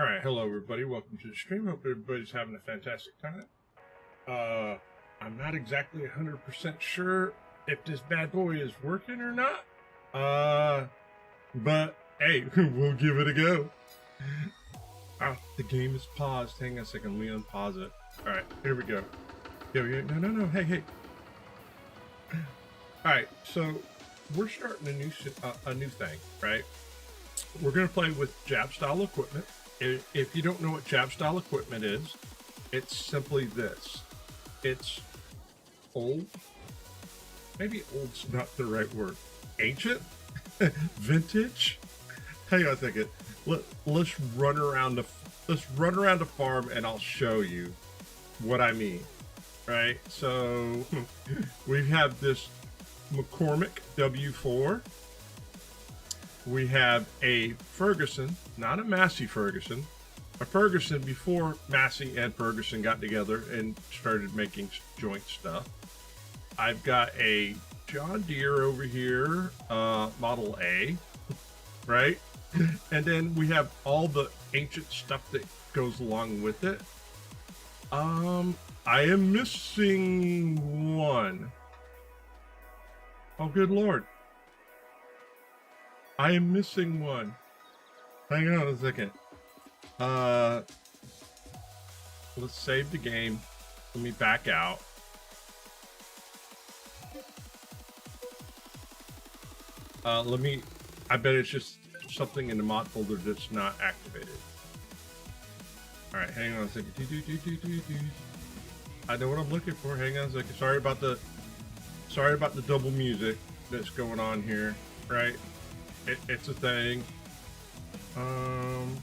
All right, hello everybody. Welcome to the stream. Hope everybody's having a fantastic time. I'm not exactly 100% sure if this bad boy is working or not. But hey, we'll give it a go. Oh, the game is paused. Hang on a second. Let me unpause it. All right, here we go. No. Hey. All right, so we're starting a new thing, right? We're gonna play with jab style equipment. If you don't know what jab style equipment is, it's simply this. It's old. Maybe old's not the right word. Ancient, vintage. Hang on a second. Let's run around the farm and I'll show you what I mean. Right. So we have this McCormick W4. We have a Ferguson, not a Massey Ferguson, a Ferguson before Massey and Ferguson got together and started making joint stuff. I've got a John Deere over here, Model A, right? And then we have all the ancient stuff that goes along with it. I am missing one. Oh, good Lord. I am missing one. Hang on a second. Let's save the game. Let me back out. I bet it's just something in the mod folder that's not activated. All right, hang on a second. I know what I'm looking for. Hang on a second. Sorry about the double music that's going on here, right? It's a thing. Hang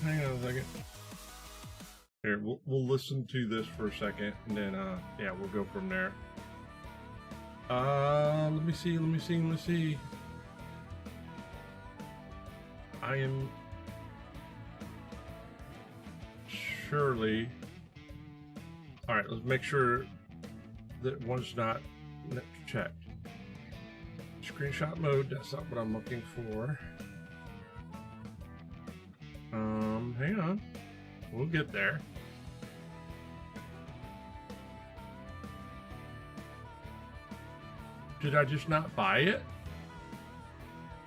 on a second. Here, we'll listen to this for a second, and then yeah, we'll go from there. Let me see. I am surely. All right, let's make sure that one's not checked. Screenshot mode, that's not what I'm looking for. Hang on. We'll get there. Did I just not buy it?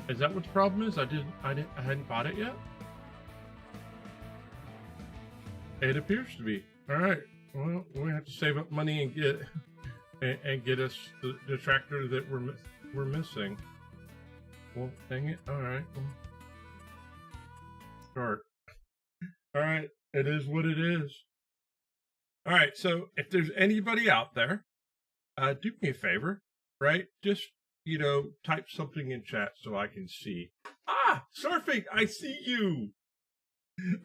Is that what the problem is? I hadn't bought it yet? It appears to be. Alright. Well, we have to save up money and get us the tractor that we're missing. Well, dang it. All right. Start. All right. It is what it is. All right. So if there's anybody out there, do me a favor, right? Just, type something in chat so I can see. Ah, Surfing, I see you.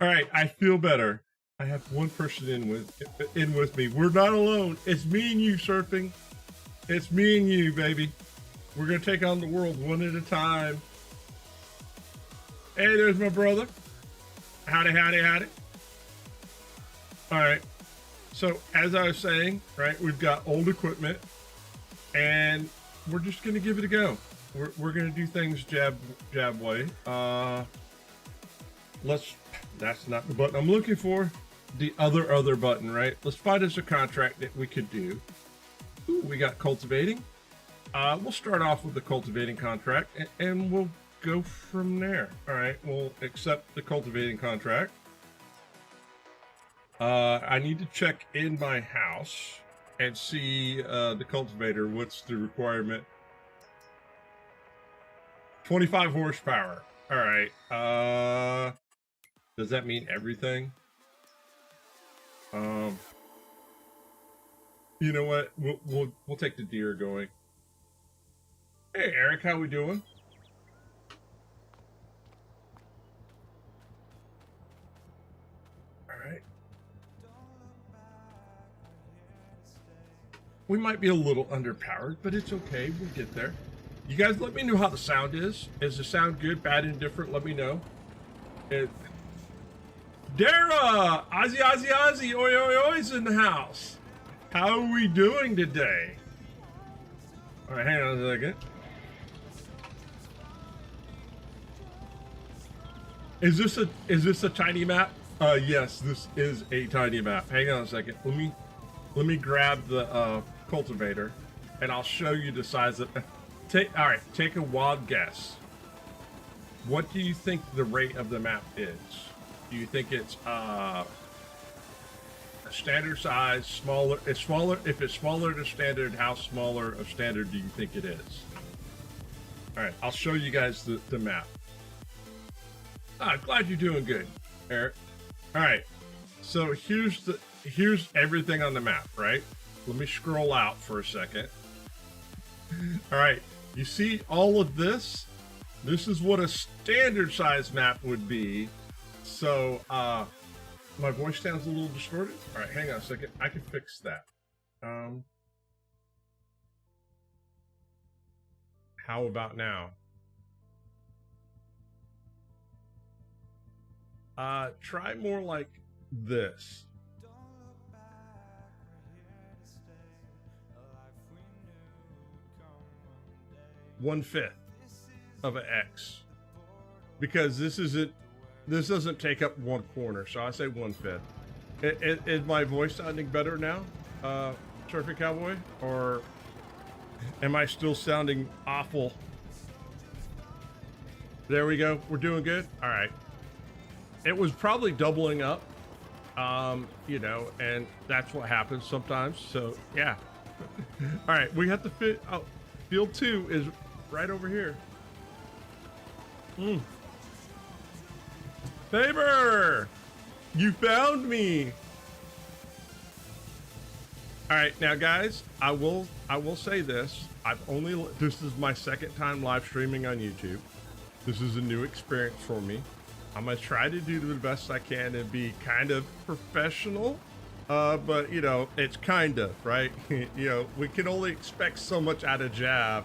All right. I feel better. I have one person in with me. We're not alone. It's me and you, Surfing. It's me and you, baby. We're going to take on the world one at a time. Hey, there's my brother. Howdy. All right. So, as I was saying, right, we've got old equipment, and we're just going to give it a go. We're going to do things jab way. That's not the button I'm looking for. The other button, right? Let's find us a contract that we could do. Ooh, we got cultivating. We'll start off with the cultivating contract and we'll go from there. All right, we'll accept the cultivating contract. I need to check in my house and see the cultivator. What's the requirement? 25 horsepower. All right. Does that mean everything? You know what? We'll take the deer going. Hey Eric, how we doing? All right. We might be a little underpowered, but it's okay. We'll get there. You guys let me know how the sound is. Is the sound good, bad, indifferent? Let me know. Dara! Ozzy, oi, in the house. How are we doing today? All right, hang on a second. is this a tiny map? Yes, this is a tiny map. Hang on a second. Let me grab the cultivator, and I'll show you the size of. All right, take a wild guess. What do you think the rate of the map is? Do you think it's a standard size, smaller? It's smaller. If it's smaller than standard, how smaller of standard do you think it is? All right, I'll show you guys the map. Glad you're doing good, Eric. All right, so here's everything on the map, right? Let me scroll out for a second. All right, you see all of this? This is what a standard size map would be. So, my voice sounds a little distorted. All right, hang on a second. I can fix that. How about now? Try more like this. 1/5 of an X, because this doesn't take up one corner, so I say 1/5. Is my voice sounding better now, Surfing Cowboy, or am I still sounding awful? There we go. We're doing good. All right. It was probably doubling up, you know, and that's what happens sometimes. So yeah. All right, we have to fit. Oh, field 2 is right over here. Faber, you found me. All right, now guys, I will say this. This is my second time live streaming on YouTube. This is a new experience for me. I'm gonna try to do the best I can and be kind of professional, but you know, it's kind of right. You know, we can only expect so much out of Jab.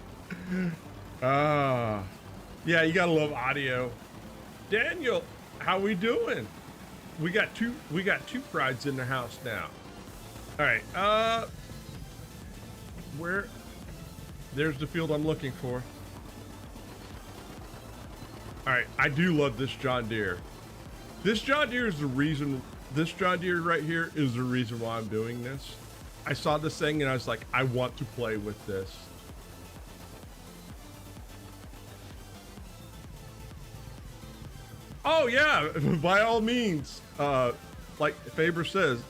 Yeah, you gotta love audio. Daniel, how we doing? We got two brides in the house now. All right, there's the field I'm looking for. All right, I do love this John Deere. This John Deere is the reason, this John Deere right here is the reason why I'm doing this. I saw this thing and I was like, I want to play with this. Oh yeah, by all means. Like Faber says,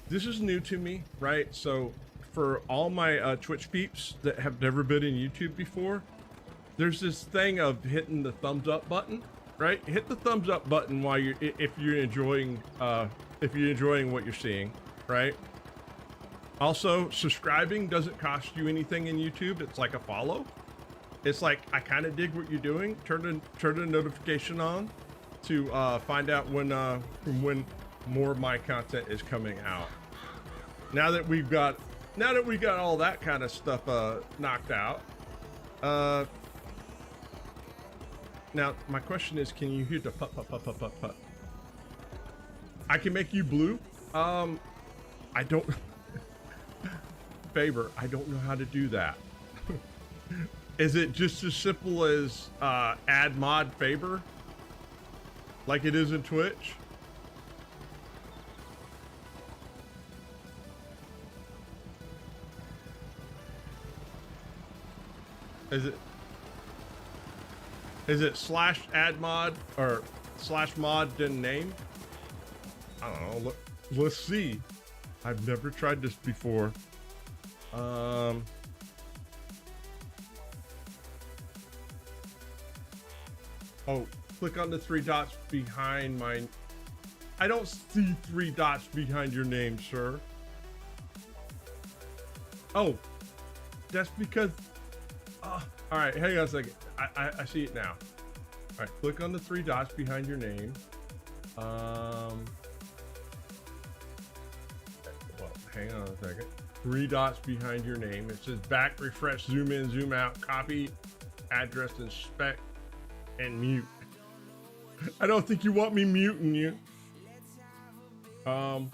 this is new to me, right? So for all my Twitch peeps that have never been in YouTube before, there's this thing of hitting the thumbs up button, right? Hit the thumbs up button while if you're enjoying what you're seeing, right? Also, subscribing doesn't cost you anything in YouTube. It's like a follow. It's like, I kind of dig what you're doing. Turn the notification on to find out when more of my content is coming out. Now that we got all that kind of stuff knocked out, now my question is, can you hear the put put put put put put? I can make you blue. I don't. Faber, I don't know how to do that. Is it just as simple as add mod Faber, like it is in Twitch? Is it slash add mod or slash mod then name? I don't know. Let's see. I've never tried this before. Oh, click on the 3 dots behind my. I don't see 3 dots behind your name, sir. Oh, that's because. All right, hang on a second. I see it now. All right, click on the 3 dots behind your name. Well, hang on a second. 3 dots behind your name. It says back, refresh, zoom in, zoom out, copy, address, inspect, and mute. I don't think you want me muting you. No.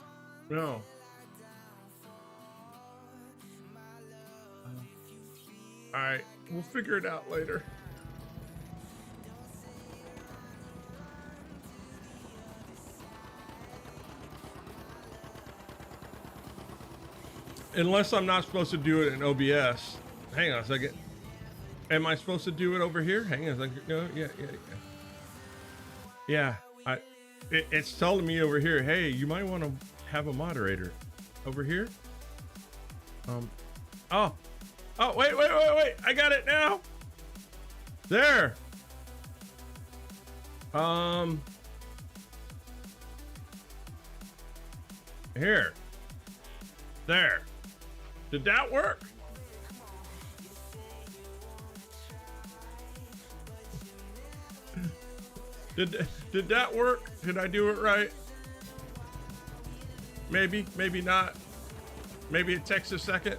All right, we'll figure it out later. Unless I'm not supposed to do it in OBS. Hang on a second. Am I supposed to do it over here? Hang on a second. No, yeah. Yeah, it's telling me over here, hey, you might want to have a moderator. Over here? Oh, wait. I got it now. There. Here. There. Did that work? Did that work? Did I do it right? Maybe not. Maybe it takes a second.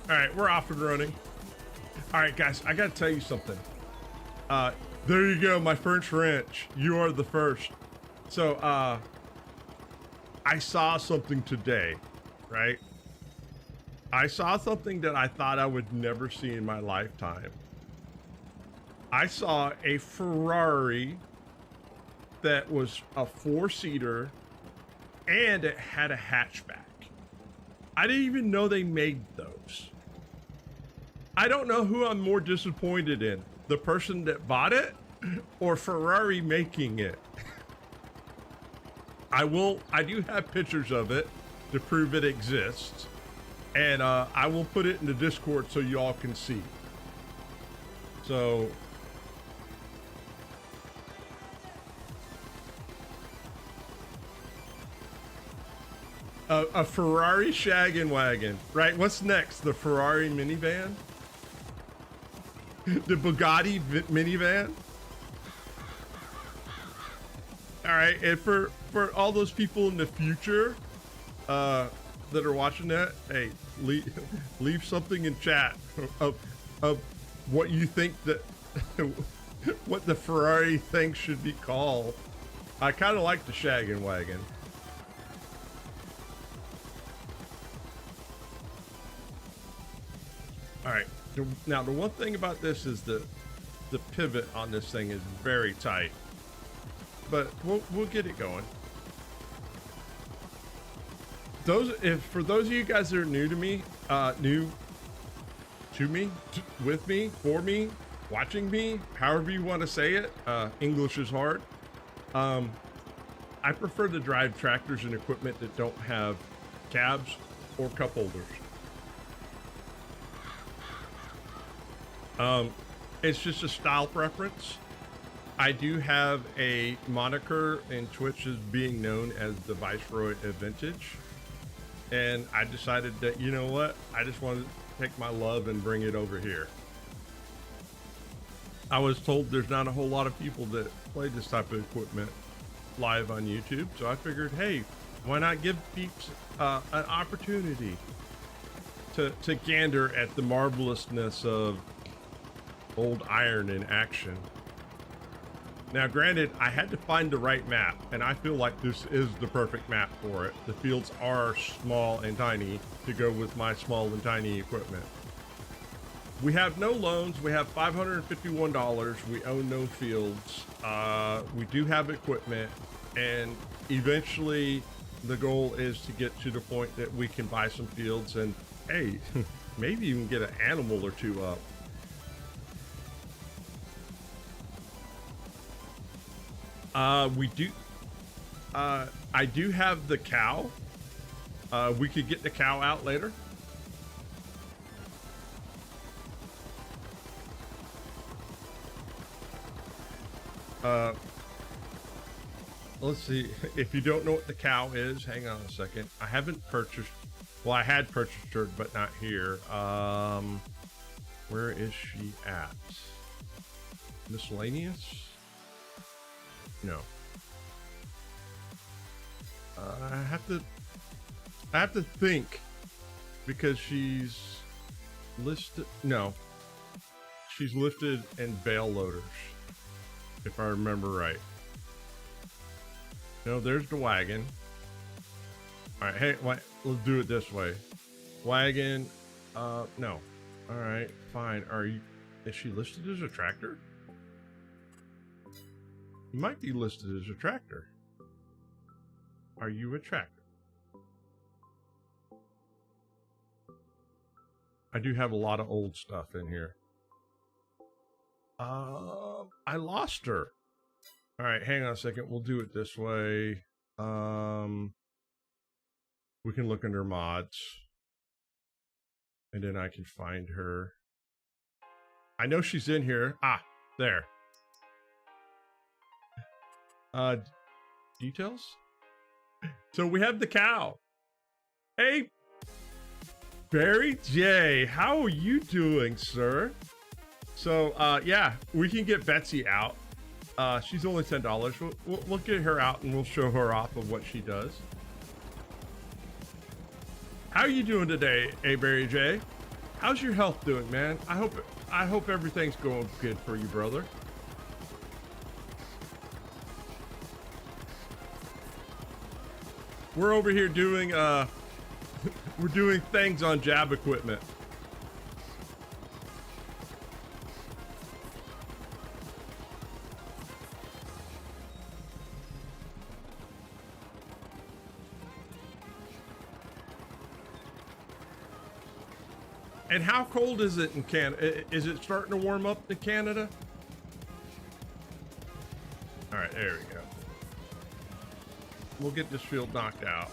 All right, we're off and running. All right, guys, I gotta tell you something. There you go, my first wrench. You are the first. So, I saw something today, right? I saw something that I thought I would never see in my lifetime. I saw a Ferrari that was a 4-seater and it had a hatchback. I didn't even know they made those. I don't know who I'm more disappointed in, the person that bought it or Ferrari making it. I do have pictures of it to prove it exists, and I will put it in the Discord so y'all can see. So a Ferrari shaggin' wagon, right? What's next? The Ferrari minivan? The Bugatti minivan? All right, and for all those people in the future that are watching that, hey, leave something in chat of what you think that what the Ferrari thing should be called. I kind of like the shaggin' wagon. All right, now the one thing about this is the pivot on this thing is very tight, but we'll get it going. For those of you guys that are new to me, with me, for me, watching me, however you want to say it, English is hard. I prefer to drive tractors and equipment that don't have cabs or cup holders. It's just a style preference. I do have a moniker in Twitch as being known as the Viceroy of Vintage. And I decided that, you know what? I just wanted to take my love and bring it over here. I was told there's not a whole lot of people that play this type of equipment live on YouTube. So I figured, hey, why not give peeps an opportunity to gander at the marvelousness of old iron in action. Now, granted, I had to find the right map, and I feel like this is the perfect map for it. The fields are small and tiny to go with my small and tiny equipment. We have no loans. We have $551. We own no fields. We do have equipment, and eventually the goal is to get to the point that we can buy some fields and, hey, maybe even get an animal or two up. We do, I do have the cow. We could get the cow out later. Let's see, if you don't know what the cow is, hang on a second. I haven't purchased, well, I had purchased her, but not here. Where is she at? Miscellaneous? No. I have to think, because she's listed. No, she's listed in bale loaders, if I remember right. No, there's the wagon. All right, hey, let's do it this way. Wagon. No. All right, fine. Is she listed as a tractor? You might be listed as a tractor. Are you a tractor? I do have a lot of old stuff in here. I lost her. All right, hang on a second. We'll do it this way. We can look under mods. And then I can find her. I know she's in here. Ah, there. Details? So we have the cow. Hey, Barry J, how are you doing, sir? So, yeah, we can get Betsy out. She's only $10. We'll get her out and we'll show her off of what she does. How are you doing today, Barry J? How's your health doing, man? I hope everything's going good for you, brother. We're over here doing we're doing things on Jab equipment. And how cold is it in Canada? Is it starting to warm up in Canada? All right, there we go. We'll get this field knocked out.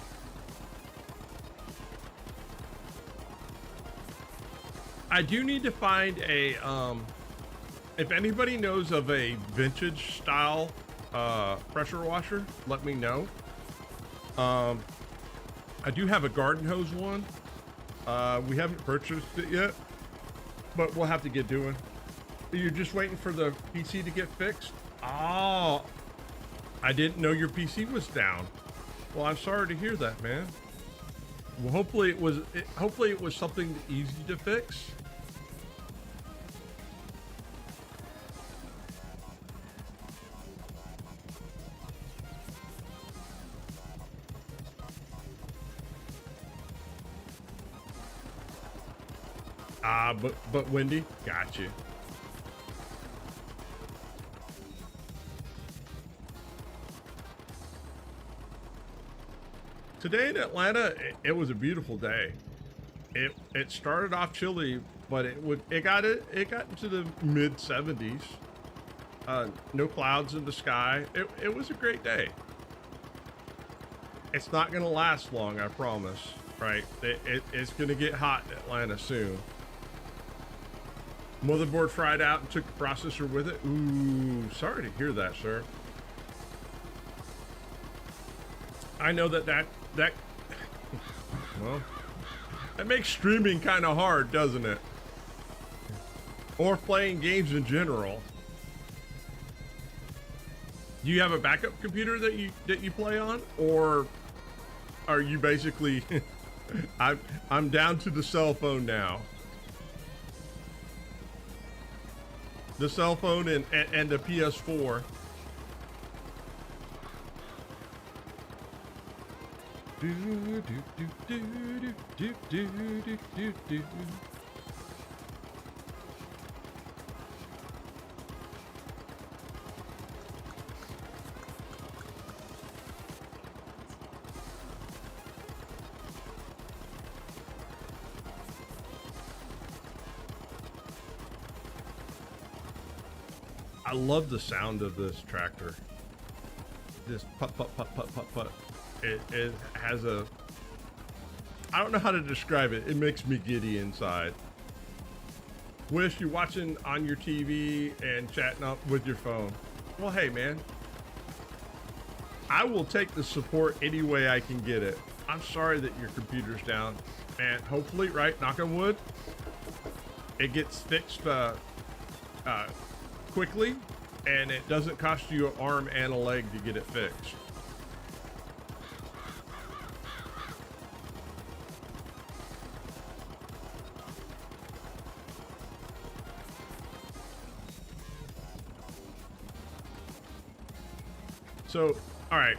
I do need to find a, if anybody knows of a vintage style pressure washer, let me know. I do have a garden hose one. We haven't purchased it yet, but we'll have to get doing. You're just waiting for the PC to get fixed? Oh, I didn't know your PC was down. Well, I'm sorry to hear that, man. Well, hopefully it was something easy to fix. But Wendy, got you. Today in Atlanta, it was a beautiful day. It started off chilly, but it got into the mid 70s. No clouds in the sky. It was a great day. It's not gonna last long, I promise. Right? It's gonna get hot in Atlanta soon. Motherboard fried out and took the processor with it. Ooh, sorry to hear that, sir. I know that well, that makes streaming kind of hard, doesn't it? Or playing games in general. Do you have a backup computer that you play on, or are you basically? I'm down to the cell phone now. The cell phone and the PS4. I love the sound of this tractor. This put, put, put, put, put, put. It has a, I don't know how to describe it. It makes me giddy inside. Wish you're watching on your TV and chatting up with your phone. Well, hey man, I will take the support any way I can get it. I'm sorry that your computer's down, and hopefully, right, knock on wood, it gets fixed quickly, and it doesn't cost you an arm and a leg to get it fixed. So, all right.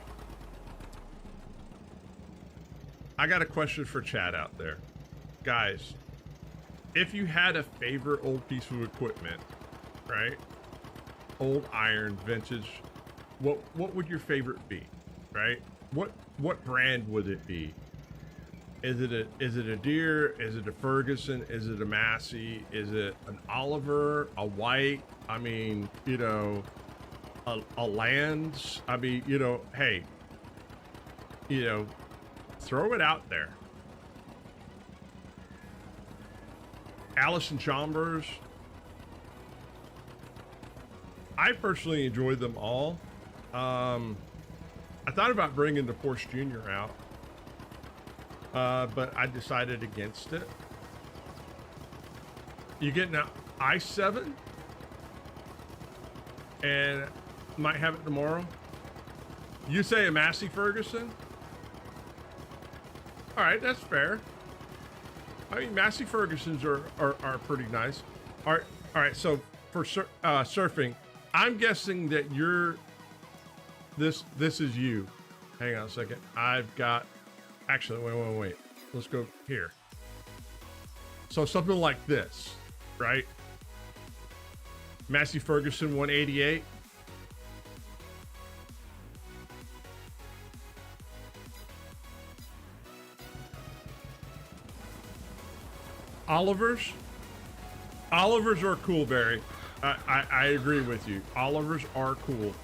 I got a question for Chad out there. Guys, if you had a favorite old piece of equipment, right? Old iron, vintage, what would your favorite be, right? What brand would it be? Is it a deer? Is it a Ferguson? Is it a Massey? Is it an Oliver? A White? I mean, you know, a Lands? I mean, you know, hey, you know, throw it out there. Allison Chambers. I personally enjoyed them all. I thought about bringing the Porsche Jr. out, but I decided against it. You get an i7 and might have it tomorrow. You say a Massey Ferguson? All right, that's fair. I mean, Massey Fergusons are pretty nice. All right. So for surfing, I'm guessing that you're this is you. Hang on a second. I've got actually wait. Let's go here. So something like this, right? Massey Ferguson 188. Olivers are cool, Barry. I agree with you. Olivers are cool.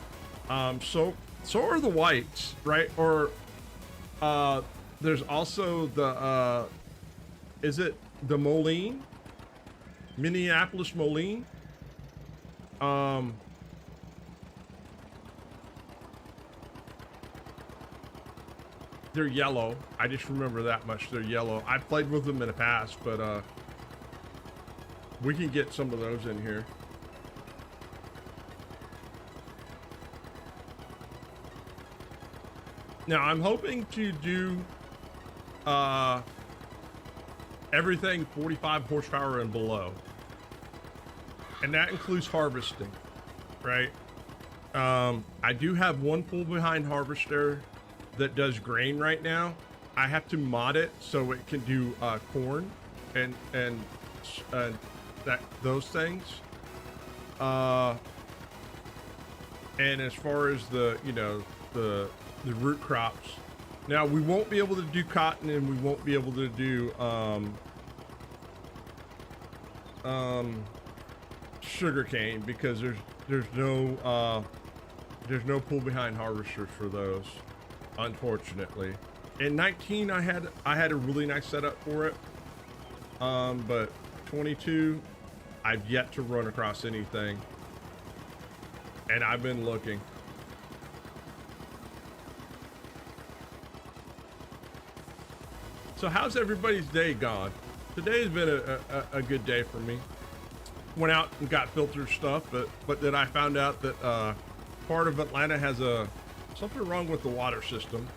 So are the Whites, right? Or there's also the is it the Moline? Minneapolis Moline? They're yellow. I just remember that much. They're yellow. I've played with them in the past, but we can get some of those in here. Now I'm hoping to do everything 45 horsepower and below, and that includes harvesting, right? I do have one pull behind harvester that does grain right now. I have to mod it so it can do corn and those things. And as far as the the root crops, now we won't be able to do cotton, and we won't be able to do sugar cane because there's no pull behind harvesters for those, unfortunately. In 19 I had a really nice setup for it, but 22 I've yet to run across anything, and I've been looking. So how's everybody's day gone? Today's been a good day for me. Went out and got filter stuff, but then I found out that part of Atlanta has something wrong with the water system.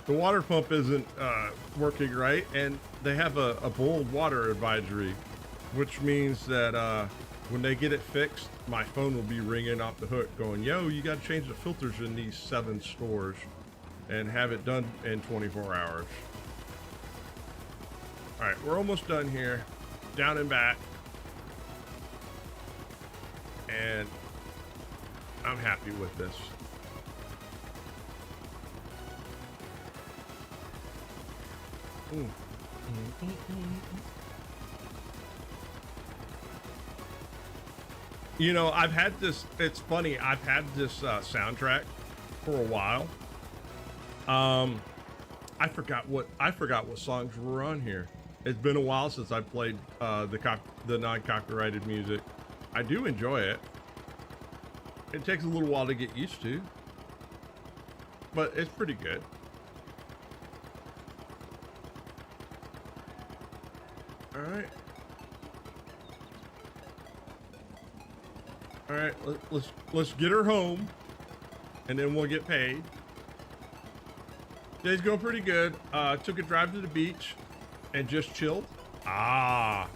The water pump isn't working right, and they have a boiled water advisory, which means that when they get it fixed, my phone will be ringing off the hook going, yo, you got to change the filters in these 7 stores and have it done in 24 hours. All right, we're almost done here, down and back, and I'm happy with this. You know, I've had this, it's funny, I've had this soundtrack for a while. I forgot what songs were on here. It's been a while since I played the non-copyrighted music. I do enjoy it. It takes a little while to get used to, but it's pretty good. All right, let's get her home, and then we'll get paid. Day's going pretty good. Took a drive to the beach and just chilled. I'm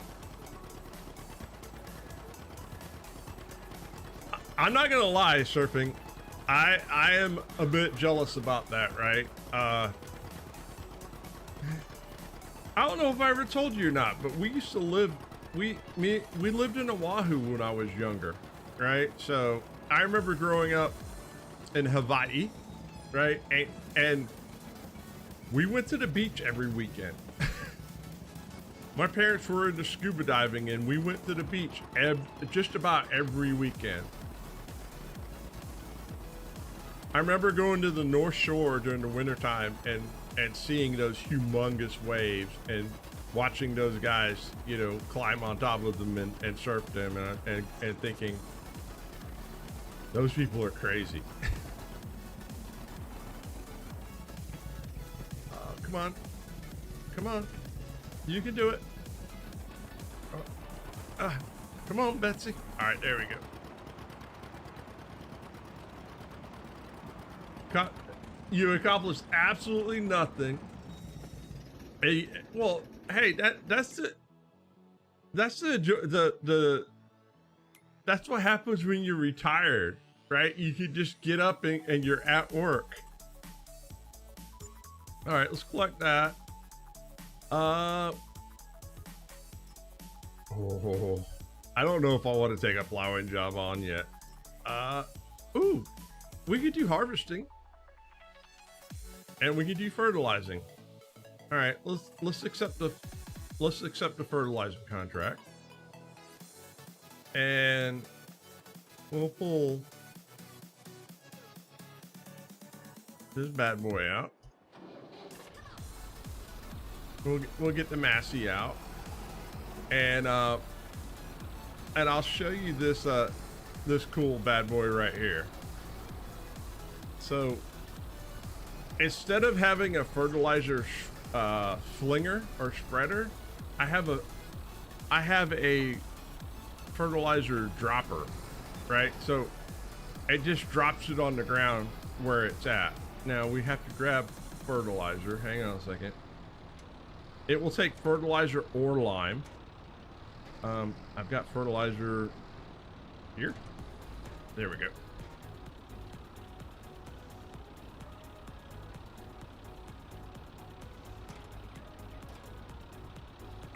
not gonna lie, surfing, I am a bit jealous about that, right? I don't know if I ever told you or not, but we used to live, we lived in Oahu when I was younger, right? So I remember growing up in Hawaii, right? And We went to the beach every weekend. My parents were into scuba diving, and we went to the beach just about every weekend. I remember going to the North Shore during the wintertime and seeing those humongous waves and watching those guys, you know, climb on top of them and surf them and thinking, those people are crazy. Come on. Come on. You can do it. Come on, Betsy. All right, there we go. You accomplished absolutely nothing. Well, hey, that's what happens when you're retired, right? You can just get up and you're at work. All right, let's collect that. I don't know if I want to take a plowing job on yet. Ooh, we could do harvesting, and we could do fertilizing. All right, let's accept the fertilizer contract, and we'll pull this bad boy out. We'll get the Massey out, and I'll show you this this cool bad boy right here. So instead of having a fertilizer slinger or spreader, I have a fertilizer dropper, right? So it just drops it on the ground where it's at. Now we have to grab fertilizer. Hang on a second. It will take fertilizer or lime. I've got fertilizer here. There we go.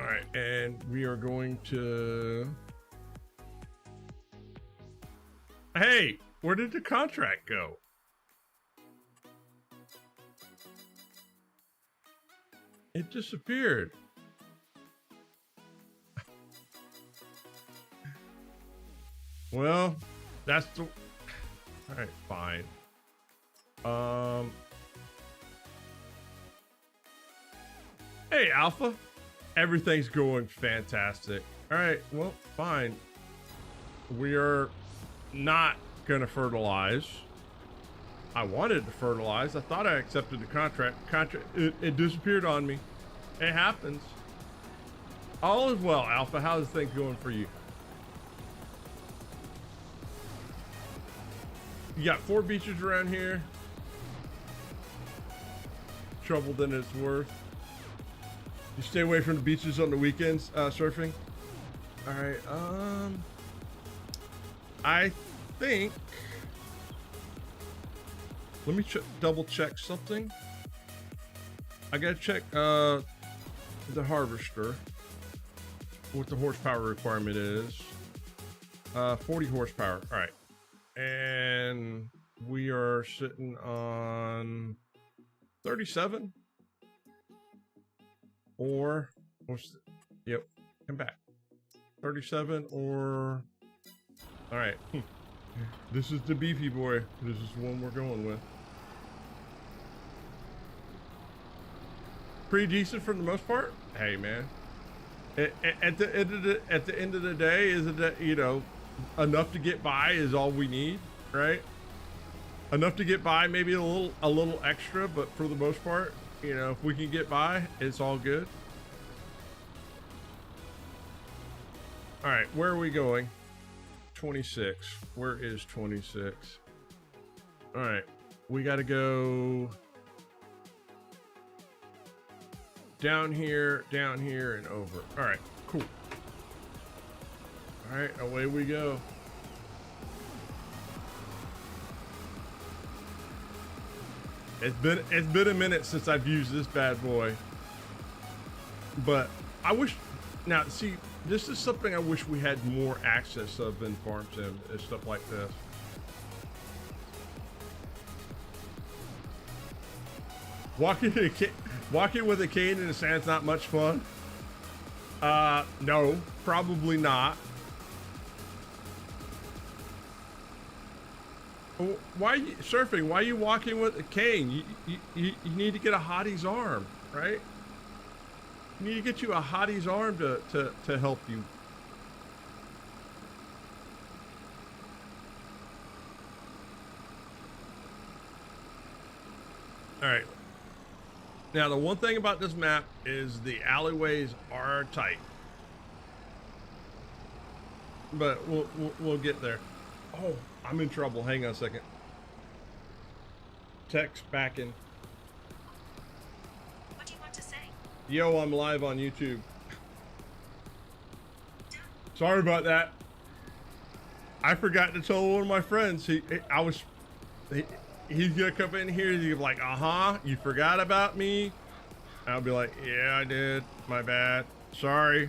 All right, and we are going to... Hey, where did the contract go? It disappeared. Well, that's the... All right, fine. Hey, Alpha. Everything's going fantastic. All right, well, fine. We are not gonna fertilize. I wanted to fertilize. I thought I accepted the contract. It disappeared on me. It happens. All is well, Alpha. How's things going for you? You got 4 beaches around here. Trouble than it's worth. You stay away from the beaches on the weekends, surfing. All right. I think. Let me double check something. I gotta check the harvester, what the horsepower requirement is. 40 horsepower. All right. And we are sitting on 37 or yep, come back. 37 or all right. This is the beefy boy. This is the one we're going with. Pretty decent for the most part. Hey man, at the end of the day, is it, you know, enough to get by is all we need, right? Enough to get by, maybe a little extra, but for the most part, you know, if we can get by, it's all good. All right, where are we going? 26. Where is 26? All right, we got to go down here, and over. All right, cool. All right, away we go. It's been a minute since I've used this bad boy, but I wish, now see, this is something I wish we had more access of in Farm Sim and stuff like this. Walking with a cane in his hand's not much fun. No, probably not. Why surfing? Why are you walking with a cane? You need to get a hottie's arm, right? You need to get you a hottie's arm to help you. All right. Now, the one thing about this map is the alleyways are tight. But we'll get there. Oh, I'm in trouble. Hang on a second. Text back in. What do you want to say? Yo, I'm live on YouTube. Sorry about that. I forgot to tell one of my friends. He's gonna come in here. He's like, you forgot about me. I'll be like, yeah, I did. My bad. Sorry.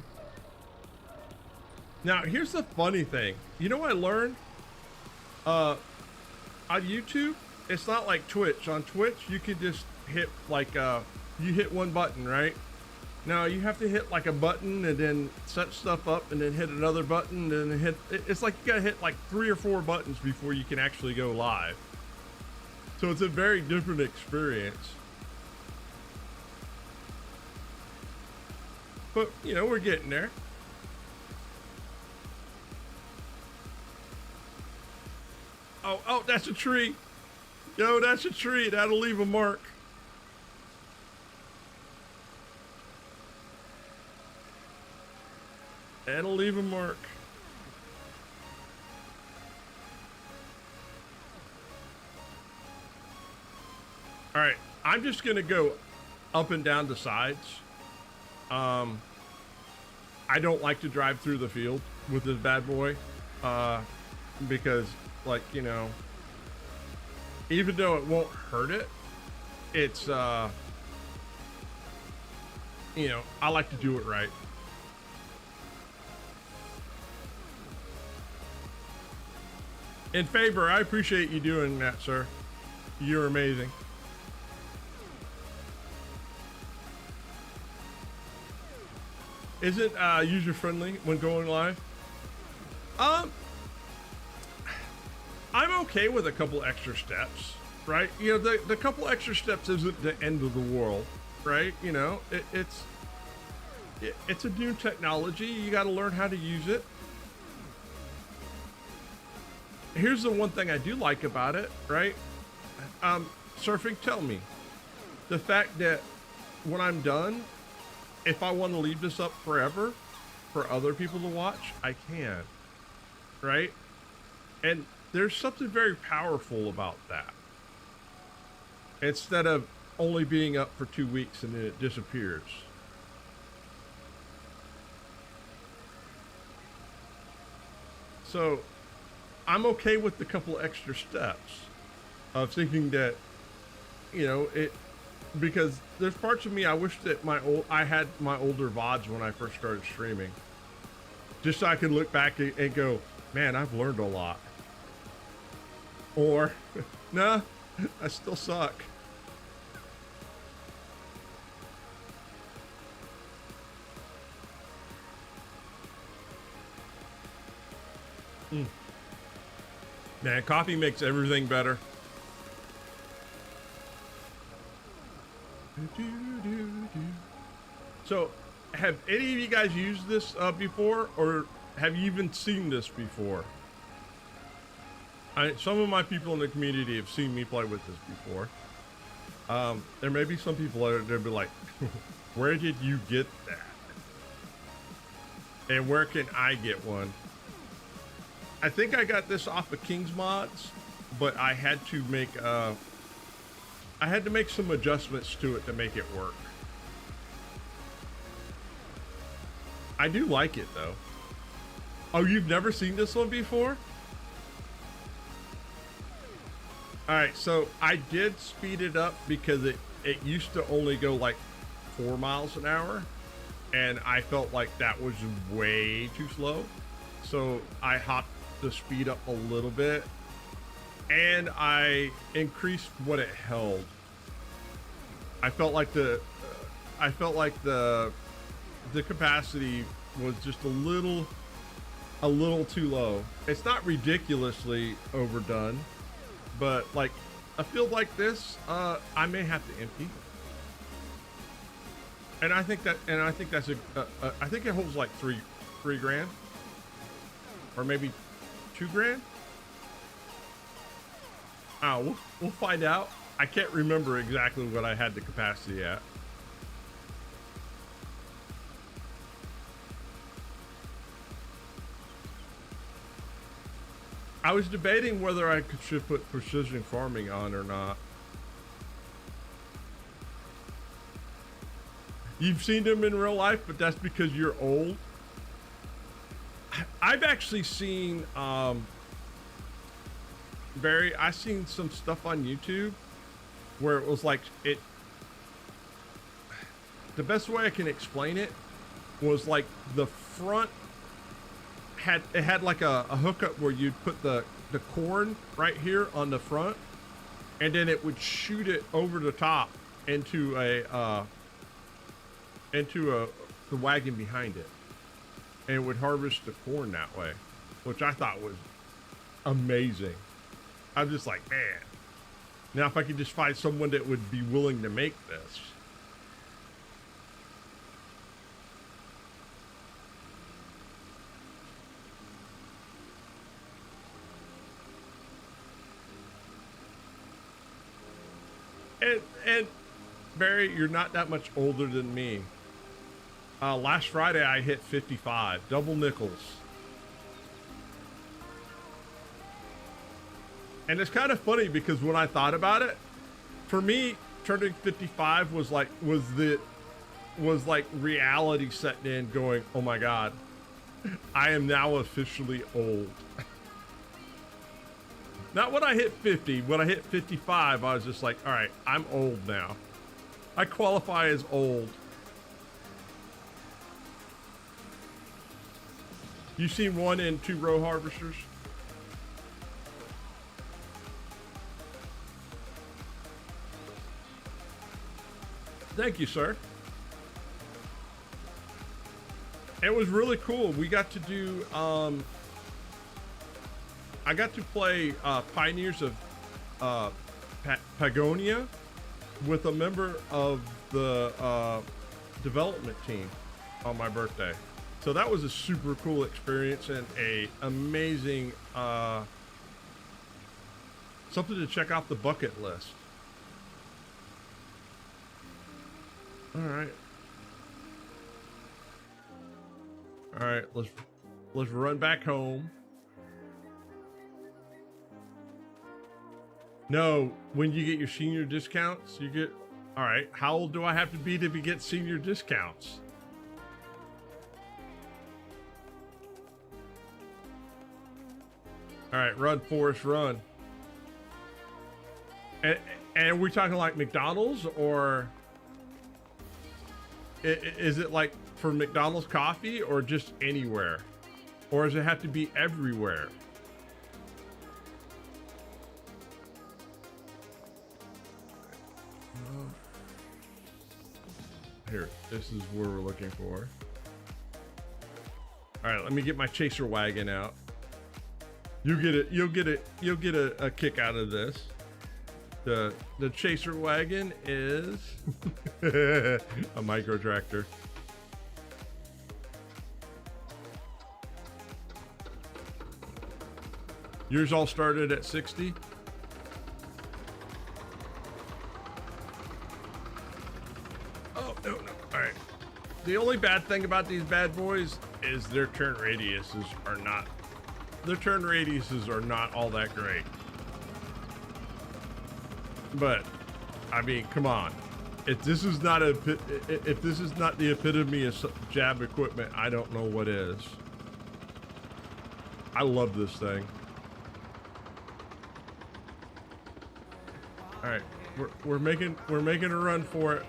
Now, here's the funny thing. You know what I learned? On YouTube, it's not like Twitch. On Twitch, you can just hit like, you hit one button, right? Now, you have to hit like a button and then set stuff up and then hit another button and then it's like you gotta hit like 3 or 4 buttons before you can actually go live. So it's a very different experience. But, you know, we're getting there. Oh, that's a tree. Yo, that's a tree. That'll leave a mark. That'll leave a mark. All right, I'm just gonna go up and down the sides. I don't like to drive through the field with this bad boy, because, like, you know, even though it won't hurt it, it's, you know, I like to do it right. In favor, I appreciate you doing that, sir. You're amazing. Is it user friendly when going live? I'm okay with a couple extra steps, right? You know, the couple extra steps isn't the end of the world, right? You know, it's a new technology. You got to learn how to use it. Here's the one thing I do like about it, right? Surfing, tell me. The fact that when I'm done, if I want to leave this up forever for other people to watch, I can, right? And there's something very powerful about that. Instead of only being up for 2 weeks and then it disappears. So I'm okay with the couple extra steps of thinking that, you know, because there's parts of me I wish that I had my older VODs when I first started streaming, just so I could look back and go, man, I've learned a lot. Or, nah, I still suck. Man, coffee makes everything better. So, have any of you guys used this before, or have you even seen this before? Some of my people in the community have seen me play with this before. There may be some people that will be like, where did you get that? And where can I get one? I think I got this off of King's Mods, but I had to make some adjustments to it to make it work. I do like it though. Oh, you've never seen this one before? All right, so I did speed it up because it used to only go like 4 miles an hour, and I felt like that was way too slow. So I hopped the speed up a little bit, and I increased what it held. I felt like the capacity was just a little too low. It's not ridiculously overdone, but like a field like this, I may have to empty. And I think that's I think it holds like three grand, or maybe 2 grand. We'll find out. I can't remember exactly what I had the capacity at. I was debating whether I should put precision farming on or not. You've seen them in real life, but that's because you're old. I've actually seen, Barry, I seen some stuff on YouTube where it was like, the best way I can explain it was like the front had like a hookup where you'd put the corn right here on the front, and then it would shoot it over the top into the wagon behind it, and it would harvest the corn that way, which I thought was amazing. I'm just like, man, now if I could just find someone that would be willing to make this. And Barry, you're not that much older than me. Last Friday I hit 55, double nickels. And it's kind of funny because when I thought about it, for me, turning 55 was like reality setting in, going, oh my God, I am now officially old. Not when I hit 50. When I hit 55, I was just like, all right, I'm old now. I qualify as old. You seen 1 and 2 row harvesters? Thank you, sir. It was really cool. We got to do, I got to play Pioneers of Pagonia with a member of the development team on my birthday. So that was a super cool experience and a amazing something to check off the bucket list. All right, let's run back home. No, when you get your senior discounts, you get, all right, how old do I have to be get senior discounts? All right, run, Forrest, run. And we're talking like McDonald's, or is it like for McDonald's coffee, or just anywhere? Or does it have to be everywhere? Here, this is where we're looking for. All right, let me get my chaser wagon out. You'll get a kick out of this. The chaser wagon is a micro tractor. Yours all started at 60? Oh, no. All right. The only bad thing about these bad boys is their turn radiuses are not all that great. But I mean, come on. If this is not the epitome of jab equipment, I don't know what is. I love this thing. All right, we're making a run for it.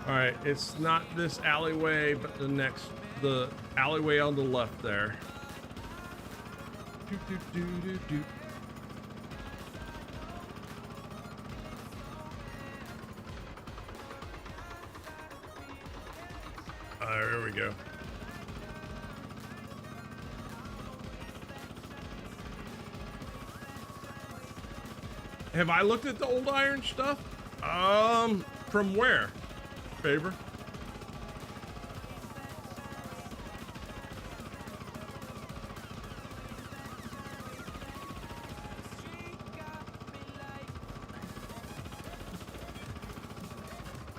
All right, it's not this alleyway, but the next the alleyway on the left there. Doot, doot, doot, doot, doot. There we go. Have I looked at the old iron stuff? From where? Faber?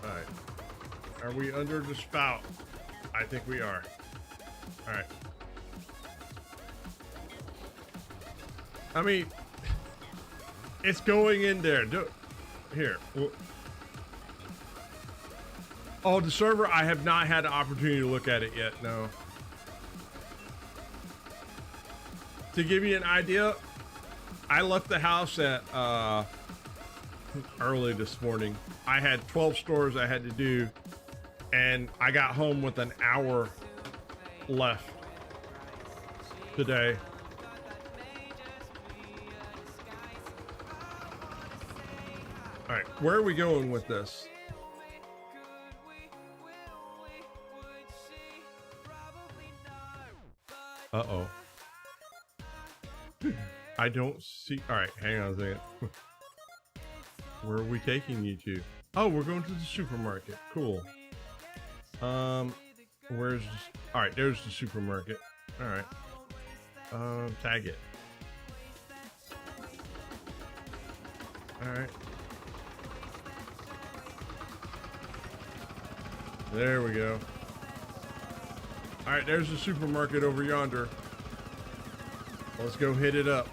All right. Are we under the spout? I think we are. All right. I mean, it's going in there. Here. Oh, the server, I have not had the opportunity to look at it yet, no. To give you an idea, I left the house at early this morning. I had 12 stores I had to do, and I got home with an hour left today. All right, where are we going with this? Uh-oh. I don't see. All right, hang on a second. Where are we taking you to? Oh, we're going to the supermarket. Cool. Where's... All right, there's the supermarket. All right. Tag it. All right. There we go. All right, there's the supermarket over yonder. Let's go hit it up.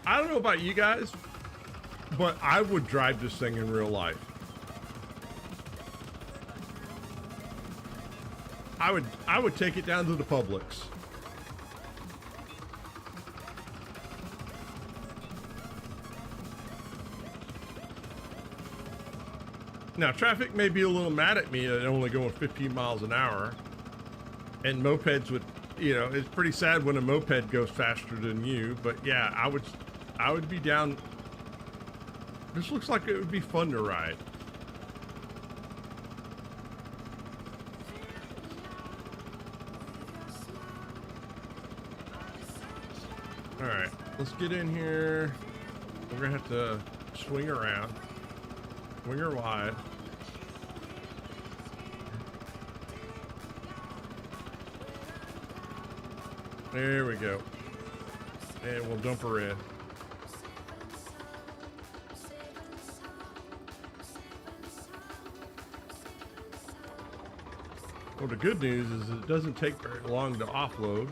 I don't know about you guys, but I would drive this thing in real life. I would take it down to the Publix. Now, traffic may be a little mad at me at only going 15 miles an hour. And mopeds would, you know, it's pretty sad when a moped goes faster than you. But yeah, I would be down. This looks like it would be fun to ride. All right, let's get in here. We're gonna have to swing around. Swing her wide. There we go. And we'll dump her in. Well, the good news is it doesn't take very long to offload.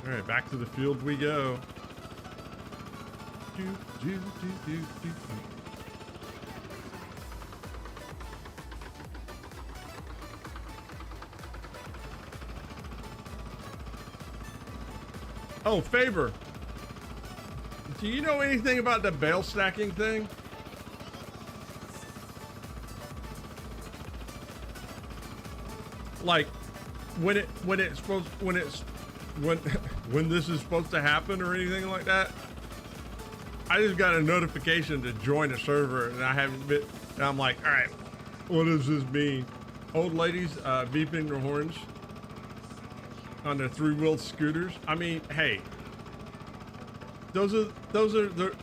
All right, back to the field we go. Do, do, do, do, do, do. Oh, Faber. Do you know anything about the bale stacking thing? Like when this is supposed to happen or anything like that? I just got a notification to join a server and I haven't been, and I'm like, all right, what does this mean? Old ladies beeping their horns on their three-wheeled scooters. I mean, hey, those are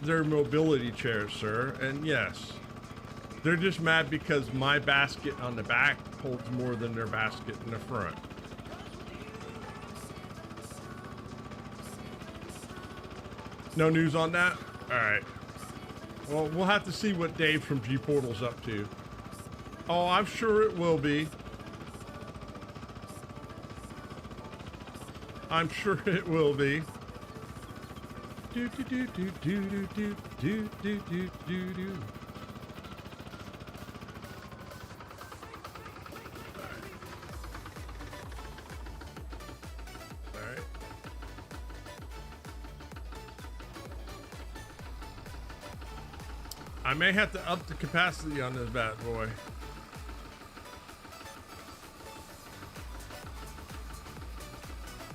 their mobility chairs, sir. And yes, they're just mad because my basket on the back holds more than their basket in the front. No news on that? All right. Well, we'll have to see what Dave from G-Portal's up to. Oh, I'm sure it will be. I'm sure it will be. Do do do do do do do do do do do do. I may have to up the capacity on this bad boy.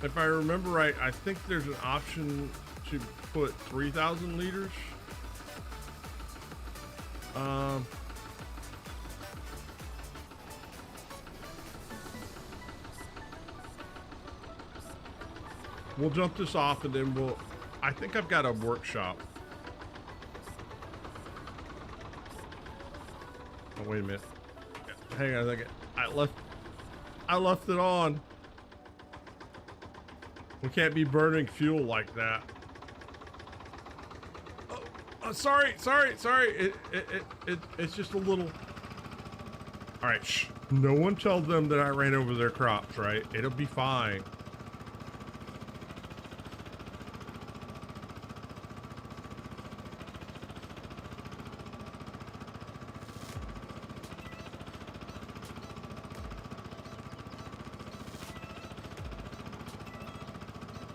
If I remember right, I think there's an option to put 3,000 liters. We'll jump this off and then I think I've got a workshop. Oh, wait a minute. Hang on a second. I left it on. We can't be burning fuel like that. Oh, sorry. It's just a little. All right, shh. No one tell them that I ran over their crops, right? It'll be fine.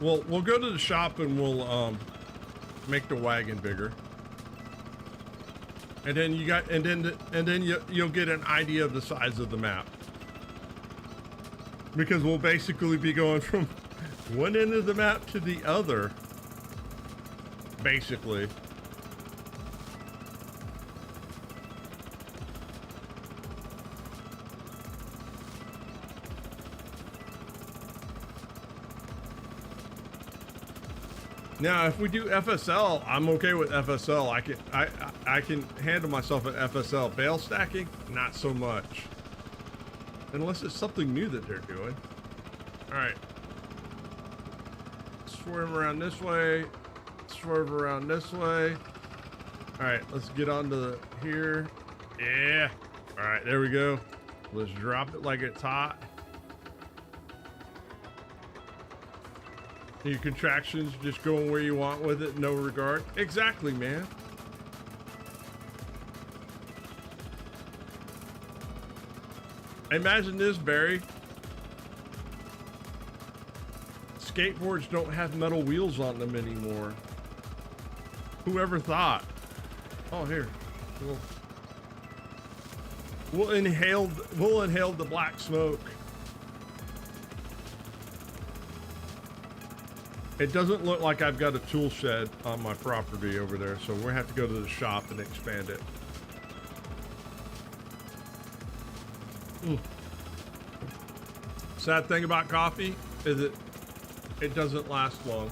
Well, we'll go to the shop and we'll make the wagon bigger, and then you'll get an idea of the size of the map, because we'll basically be going from one end of the map to the other, basically. Now, if we do FSL, I'm okay with FSL. I can handle myself at FSL. Bale stacking, not so much. Unless it's something new that they're doing. All right. Swerve around this way. Swerve around this way. All right, let's get on to here. Yeah. All right, there we go. Let's drop it like it's hot. Your contractions just going where you want with it, no regard. Exactly, man. Imagine this, Barry. Skateboards don't have metal wheels on them anymore. Whoever thought? Oh, here. We'll inhale the black smoke. It doesn't look like I've got a tool shed on my property over there, so we're gonna have to go to the shop and expand it. Sad thing about coffee is it doesn't last long.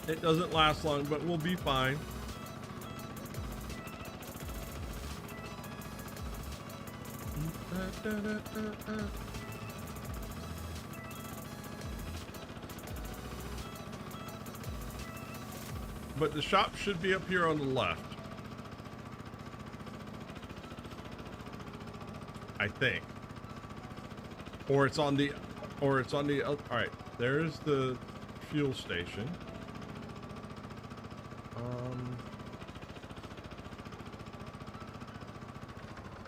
It doesn't last long, but we'll be fine. But the shop should be up here on the left, I think, or it's on the all right, there's the fuel station.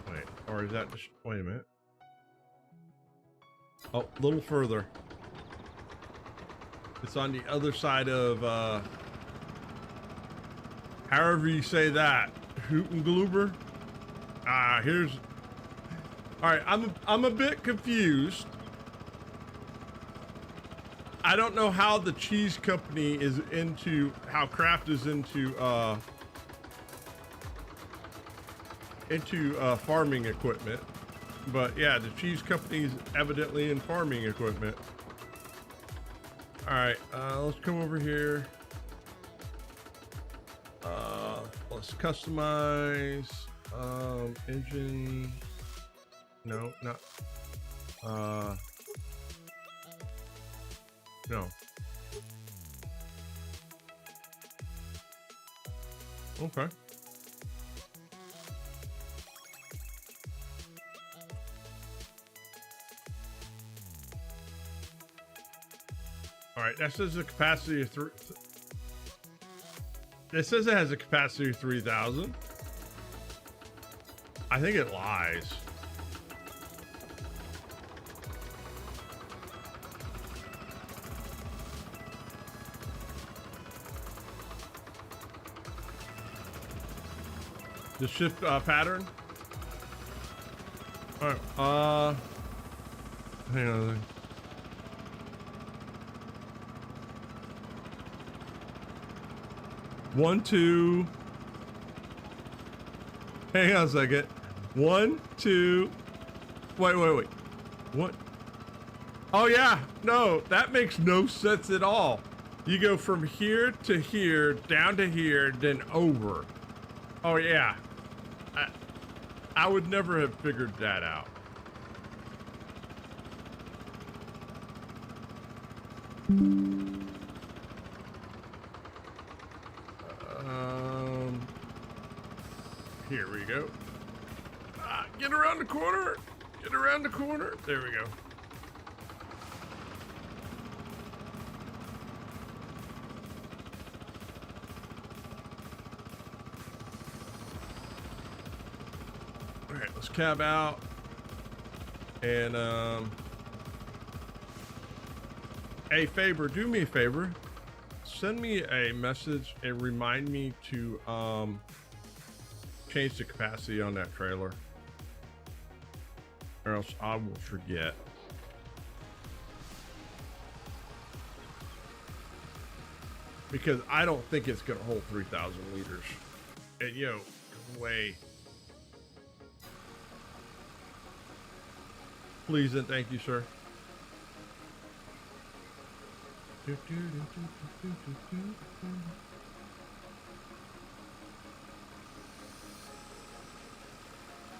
Wait, or is that just, wait a minute. Oh, a little further. It's on the other side of, however you say that. Hootengluber? Here's... Alright, I'm a bit confused. I don't know how the cheese company is into... How Kraft is into farming equipment. But yeah, the cheese company's evidently in farming equipment. All right, let's come over here. Let's customize engine. No, not. No. Okay. All right, that says the capacity of it says it has a capacity of 3,000. I think it lies. The shift pattern. All right. Hang on a second. One, two. Hang on a second. 1, 2. Wait. What? Oh yeah. No, that makes no sense at all. You go from here to here, down to here, then over. Oh yeah. I would never have figured that out. Here we go. Get around the corner. Get around the corner. There we go. All right, let's cab out. And, hey, Faber, do me a favor. Send me a message and remind me to, change the capacity on that trailer, or else I will forget. Because I don't think it's gonna hold 3,000 liters. And yo, no way. Please and thank you, sir.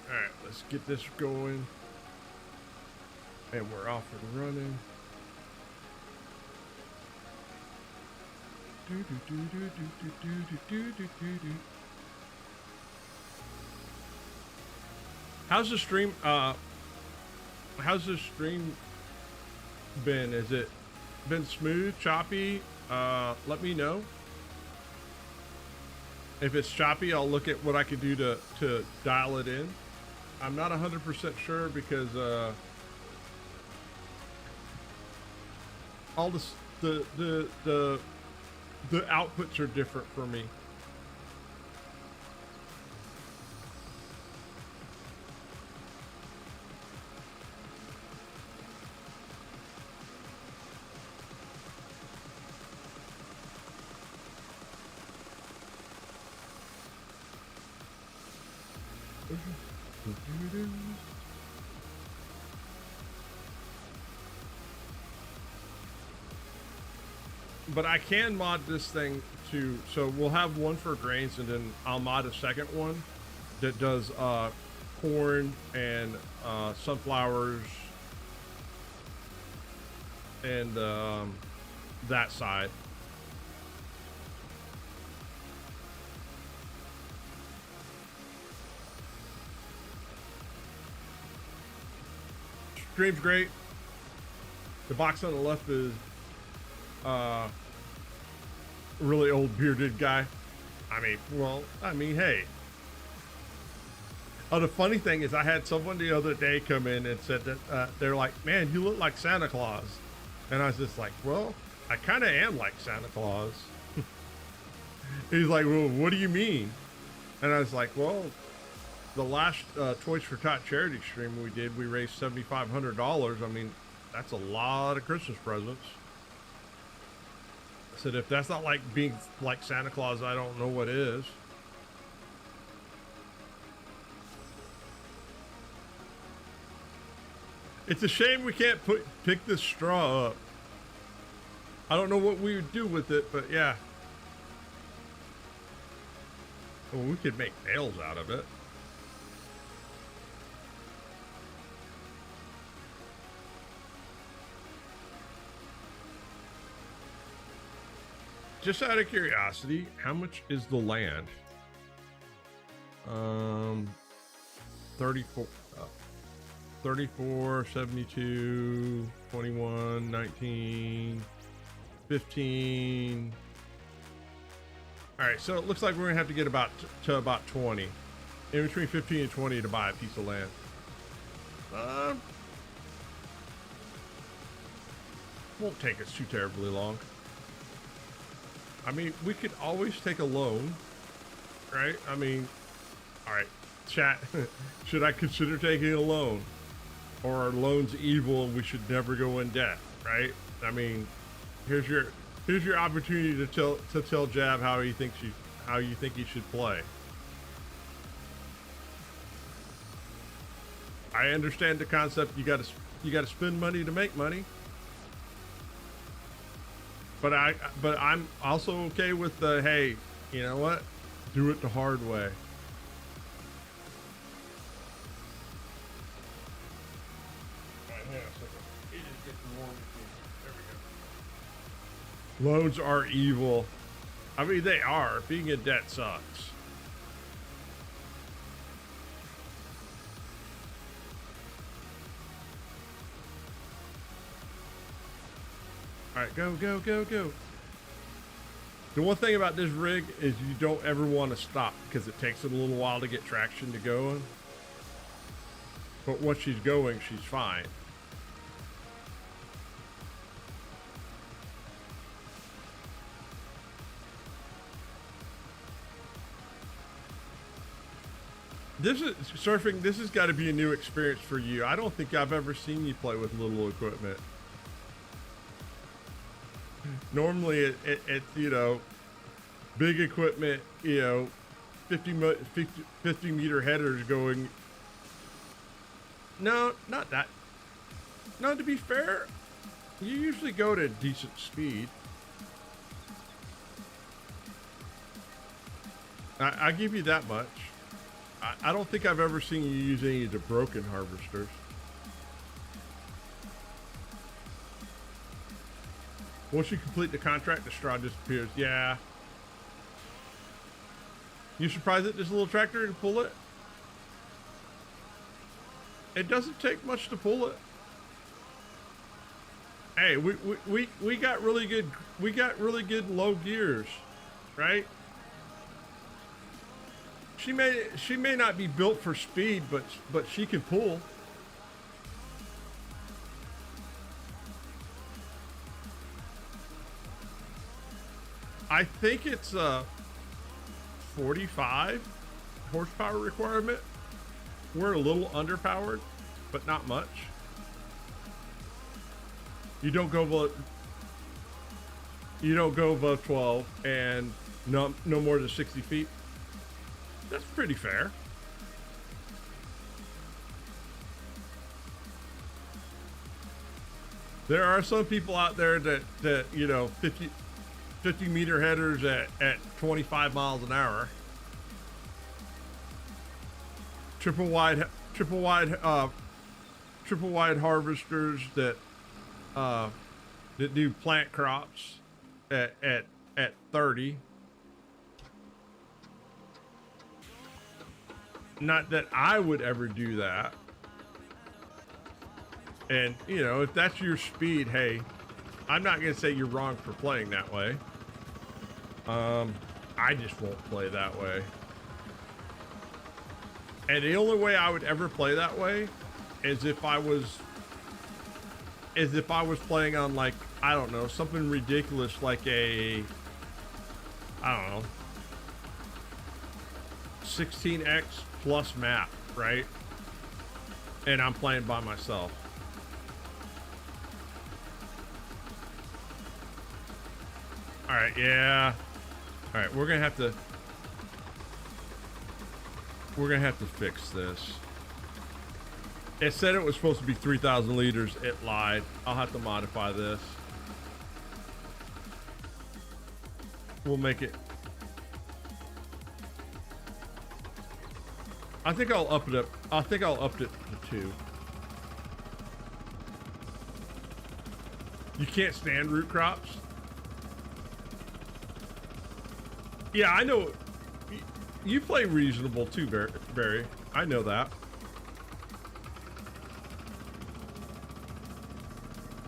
All right, let's get this going. And we're off and running. How's the stream been? Is it been smooth, choppy? Let me know. If it's choppy, I'll look at what I can do to dial it in. I'm not 100% sure because all this, the outputs are different for me. But I can mod this thing to, so we'll have one for grains and then I'll mod a second one that does corn and sunflowers and that side. Stream's great. The box on the left is really old bearded guy. I mean, hey. Oh, the funny thing is I had someone the other day come in and said that they're like, man, you look like Santa Claus. And I was just like, well, I kind of am like Santa Claus. He's like, well, what do you mean? And I was like, well, the last Toys for Tot charity stream we did, we raised $7,500. I mean, that's a lot of Christmas presents. I said, if that's not like being like Santa Claus, I don't know what is. It's a shame we can't pick this straw up. I don't know what we would do with it, but yeah. Well, we could make nails out of it. Just out of curiosity, how much is the land? 34, 72, 21, 19, 15. All right, so it looks like we're gonna have to get about 20, in between 15 and 20 to buy a piece of land. Won't take us too terribly long. I mean, we could always take a loan, right? I mean, All right, chat. Should I consider taking a loan, or are loans evil and we should never go in debt? Right? I mean, here's your opportunity to tell Jab how you think he should play. I understand the concept. You got to spend money to make money. But I'm also okay with the, hey, you know what? Do it the hard way. Loans are evil. I mean, they are. Being in debt sucks. All right, go, go, go, go. The one thing about this rig is you don't ever want to stop because it takes it a little while to get traction to going. But once she's going, she's fine. This is surfing. This has got to be a new experience for you. I don't think I've ever seen you play with little equipment. Normally it's, you know, big equipment, you know, 50 meter headers going. No, not that. No, to be fair, you usually go to decent speed. I give you that much. I don't think I've ever seen you use any of the broken harvesters. Once you complete the contract, the straw disappears. Yeah. You surprised that this little tractor can pull it? It doesn't take much to pull it. Hey, we got really good low gears, right? She may not be built for speed, but she can pull. I think it's a 45 horsepower requirement. We're a little underpowered, but not much. You don't go above 12 and no more than 60 feet. That's pretty fair. There are some people out there that you know, 50 meter headers at 25 miles an hour. Triple wide harvesters that do plant crops at 30. Not that I would ever do that. And, you know, if that's your speed, hey, I'm not going to say you're wrong for playing that way. I just won't play that way. And the only way I would ever play that way is if I was playing on, like, I don't know, something ridiculous like a, I don't know, 16x plus map, right? And I'm playing by myself. All right, yeah. All right, we're gonna have to fix this. It said it was supposed to be 3,000 liters. It lied. I'll have to modify this. We'll make it. I think I'll up it up. I think I'll up it to 2. You can't stand root crops? Yeah, I know. You play reasonable too, Barry. I know that.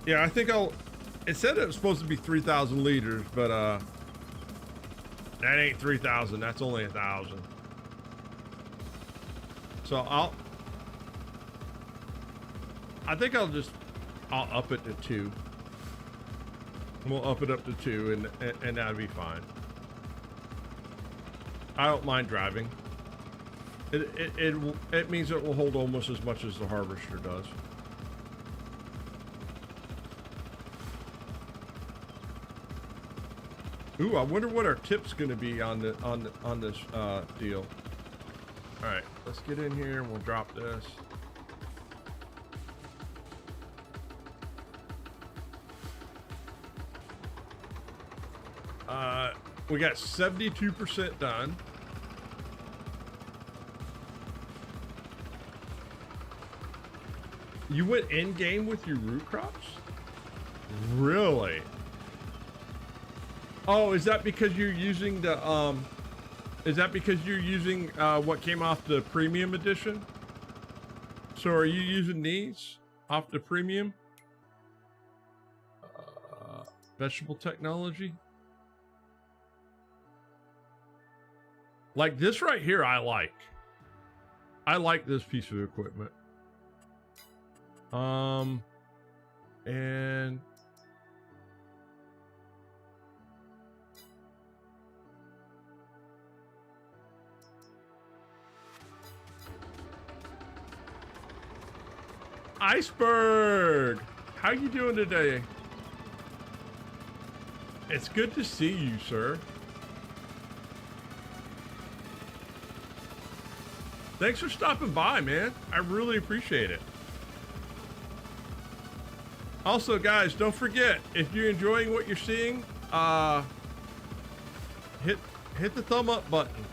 Yeah, I think I'll. It said it was supposed to be 3,000 liters, but that ain't 3,000. That's only 1,000. So I think I'll up it to 2. We'll up it up to 2, and that'll be fine. I don't mind driving. It means it will hold almost as much as the harvester does. Ooh, I wonder what our tip's gonna be on this deal. All right, let's get in here and we'll drop this. We got 72% done. You went in game with your root crops? Really? Oh, is that because you're using the what came off the premium edition? So are you using these off the premium? Vegetable technology? Like this right here, I like. I like this piece of equipment. And Iceberg, how you doing today? It's good to see you, sir. Thanks for stopping by, man. I really appreciate it. Also, guys, don't forget, if you're enjoying what you're seeing, hit the thumb up button.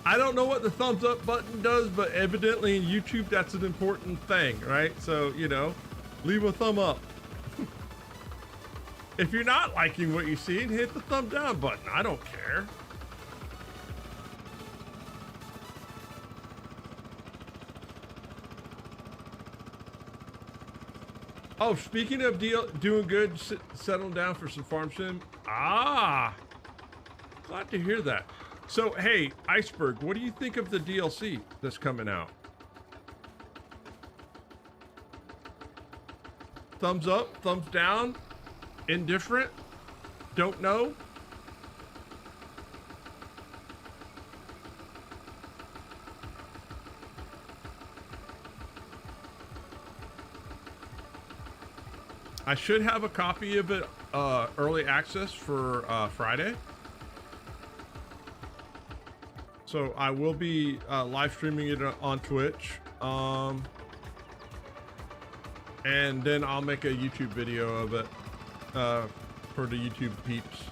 I don't know what the thumbs up button does, but evidently in YouTube, that's an important thing, right? So, you know, leave a thumb up. If you're not liking what you see, hit the thumb down button. I don't care. Oh, speaking of doing good, settling down for some farm sim. Ah, glad to hear that. So, hey, Iceberg, what do you think of the DLC that's coming out? Thumbs up, thumbs down, indifferent, don't know? I should have a copy of it early access for Friday. So I will be live streaming it on Twitch. And then I'll make a YouTube video of it for the YouTube peeps.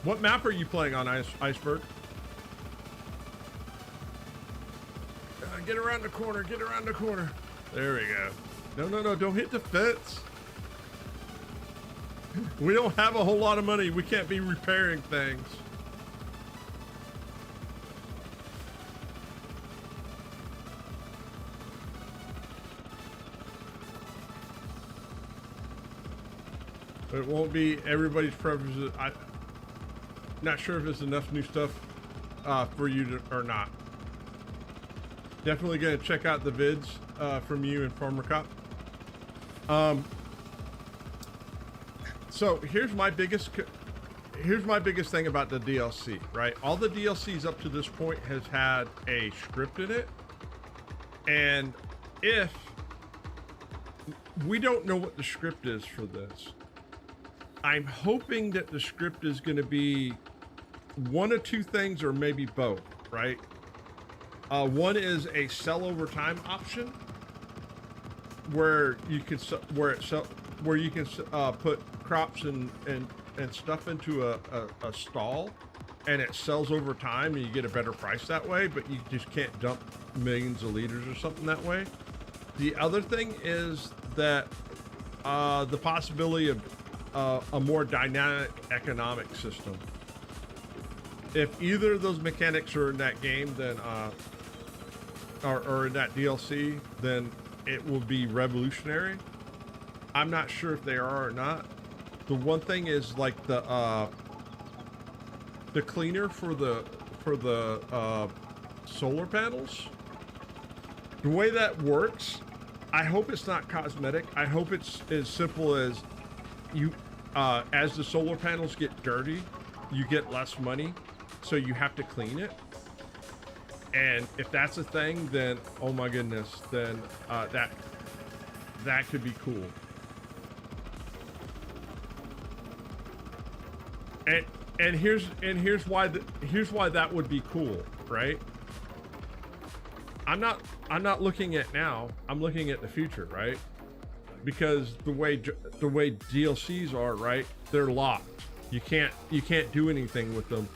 What map are you playing on, Iceberg? Get around the corner, get around the corner. There we go. No, don't hit the fence. We don't have a whole lot of money. We can't be repairing things. It won't be everybody's preferences. I'm not sure if there's enough new stuff for you to, or not. Definitely gonna check out the vids from you and Farmer Cop. So here's my biggest thing about the DLC, right? All the DLCs up to this point has had a script in it, and if we don't know what the script is for this, I'm hoping that the script is going to be one of two things, or maybe both, right? One is a sell over time option, where you can put crops and stuff into a stall, and it sells over time, and you get a better price that way. But you just can't dump millions of liters or something that way. The other thing is that the possibility of a more dynamic economic system. If either of those mechanics are in that game, then or in that DLC, then it will be revolutionary. I'm not sure if they are or not. The one thing is like the cleaner for the solar panels. The way that works I hope it's not cosmetic. I hope it's as simple as you, as the solar panels get dirty, you get less money, so you have to clean it. And if that's a thing, then oh my goodness, then that could be cool. And here's why that would be cool, right? I'm not looking at now. I'm looking at the future, right? Because the way DLCs are, right? They're locked. You can't do anything with them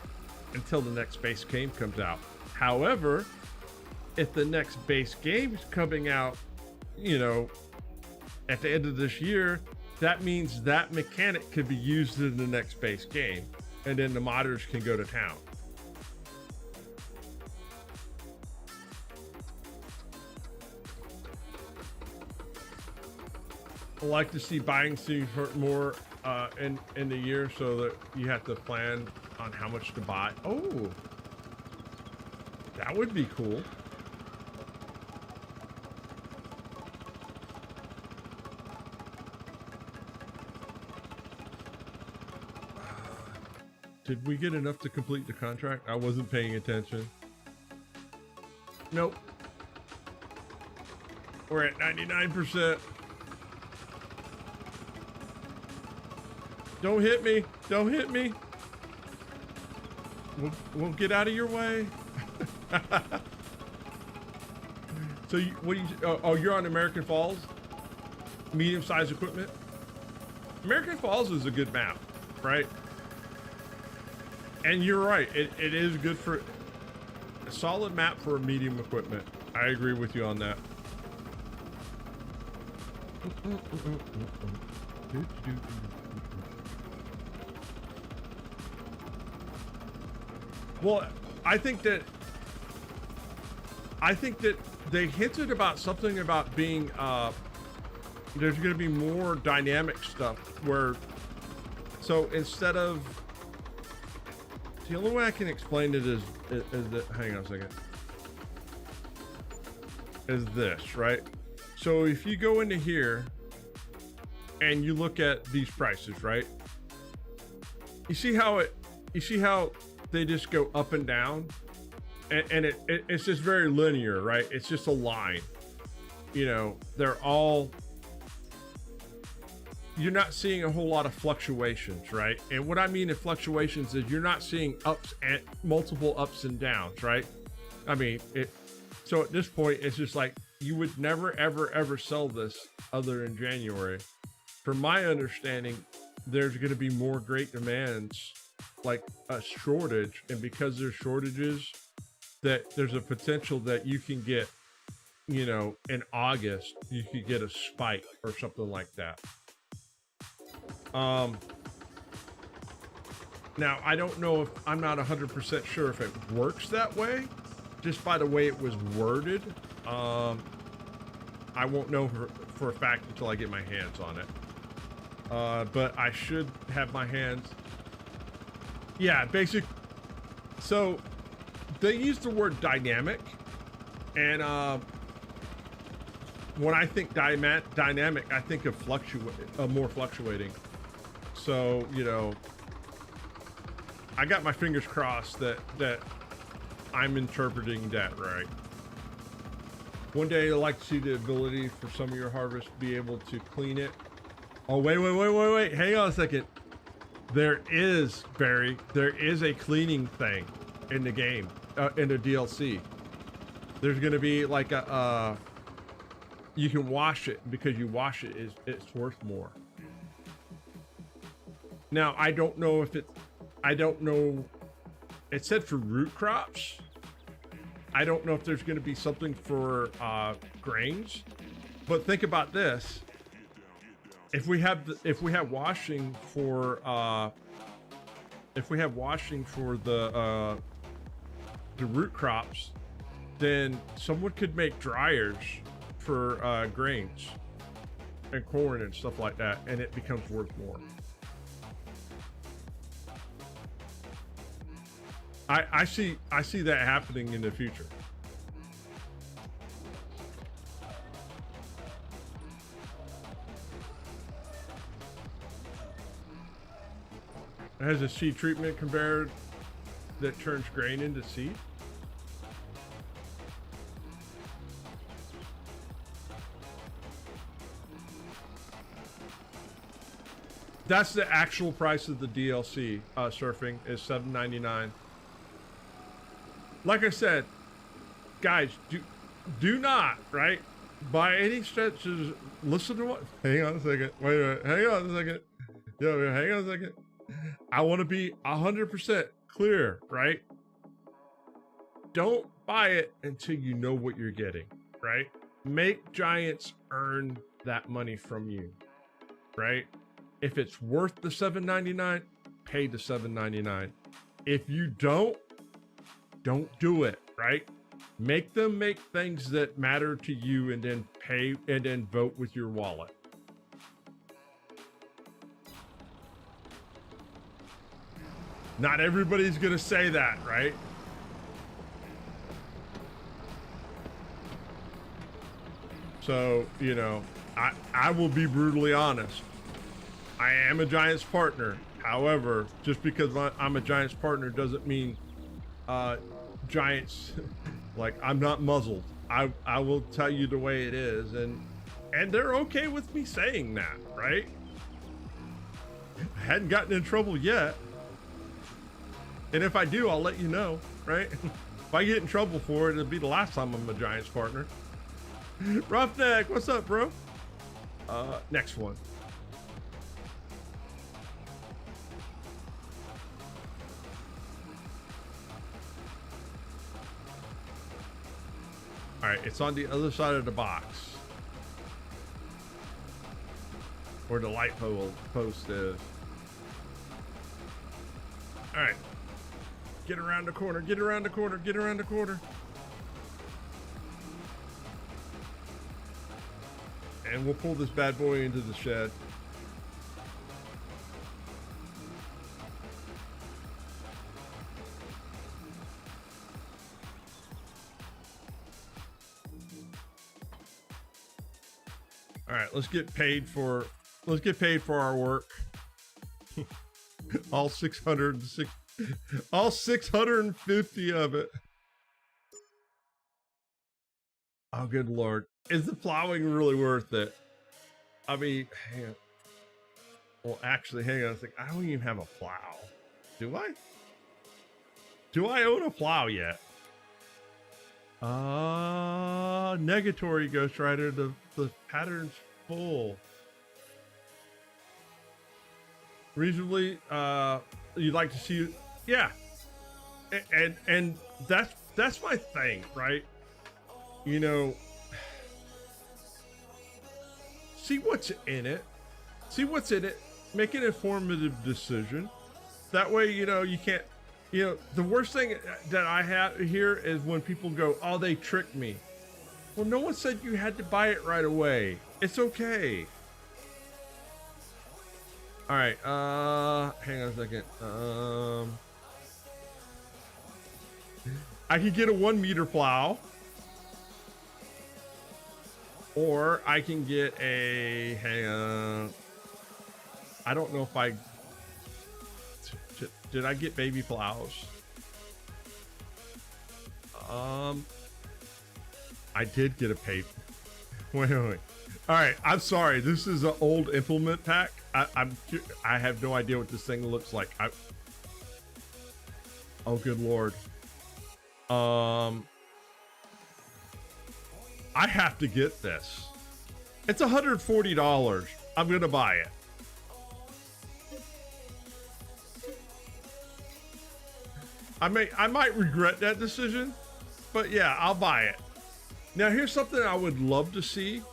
until the next base game comes out. However, if the next base game is coming out, you know, at the end of this year, that means that mechanic could be used in the next base game, and then the modders can go to town. I like to see buying things more in the year, so that you have to plan on how much to buy. Oh, that would be cool. Did we get enough to complete the contract? I wasn't paying attention. Nope. We're at 99%. Don't hit me. Don't hit me. We'll get out of your way. So what do you, oh, you're on American Falls? Medium-sized equipment? American Falls is a good map, right? And you're right, it is good for a solid map for medium equipment. I agree with you on that. Well, I think that they hinted about something about being there's going to be more dynamic stuff where, so instead of, the only way I can explain it is that, hang on a second, is this, right? So if you go into here and you look at these prices, right? You see how they just go up and down, and it's just very linear, right? It's just a line. You know, they're all, you're not seeing a whole lot of fluctuations, right? And what I mean in fluctuations is you're not seeing ups and multiple ups and downs, right? I mean, so at this point, it's just like, you would never, ever, ever sell this other in January. From my understanding, there's going to be more great demands, like a shortage. And because there's shortages, that there's a potential that you can get, you know, in August, you could get a spike or something like that. Now I don't know if, I'm not 100% sure if it works that way, just by the way it was worded. I won't know for a fact until I get my hands on it. But I should have my hands. Yeah, basic. So they use the word dynamic, and when I think dynamic, I think of more fluctuating. So, you know, I got my fingers crossed that I'm interpreting that right. One day I'd like to see the ability for some of your harvest to be able to clean it. Oh, wait. Hang on a second. There is, Barry, there is a cleaning thing in the game, in the DLC. There's going to be like a, you can wash it, because you wash it, it's worth more. Now, I don't know if it said for root crops. I don't know if there's going to be something for grains, but think about this. If we have washing for the root crops, then someone could make dryers for grains and corn and stuff like that, and it becomes worth more. I see that happening in the future. It has a seed treatment conveyor that turns grain into seed. That's the actual price of the DLC surfing is $7.99. Like I said, guys, do not, right, by any stretch, listen to what, hang on a second, wait a minute, hang on a second, yo, hang on a second. I want to be 100% clear, right? Don't buy it until you know what you're getting, right? Make Giants earn that money from you, right? If it's worth the $7.99, pay the $7.99. If you don't do it, right? Make them make things that matter to you and then pay and then vote with your wallet. Not everybody's gonna say that, right? So, you know, I will be brutally honest. I am a Giants partner. However, just because I'm a Giants partner doesn't mean Giants, like, I'm not muzzled. I will tell you the way it is, and they're okay with me saying that, right? I hadn't gotten in trouble yet. And if I do, I'll let you know, right? If I get in trouble for it, it'll be the last time I'm a Giants partner. Roughneck, what's up, bro? Next one. All right, it's on the other side of the box. Where the light post is. All right. Get around the corner, get around the corner, get around the corner. And we'll pull this bad boy into the shed. All right, let's get paid for our work. All 650 of it. Oh, good Lord. Is the plowing really worth it? I mean, hang on. Well, actually, hang on a second. I don't even have a plow. Do I? Do I own a plow yet? Negatory Ghost Rider, the pattern's full. Reasonably, you'd like to see, yeah. And that's my thing, right? You know, see what's in it. See what's in it. Make an informative decision. That way, you know, you can't, you know, the worst thing that I have here is when people go, oh, they tricked me. Well, no one said you had to buy it right away. It's okay. All right, hang on a second. I could get a 1 meter plow, or I can get a, hang on. I don't know if did I get baby plows? I did get a paper. Wait. All right, I'm sorry. This is an old implement pack. I have no idea what this thing looks like. Oh, good Lord. I have to get this. It's $140. I'm gonna buy it. I might regret that decision, but yeah, I'll buy it. Now, here's something I would love to see,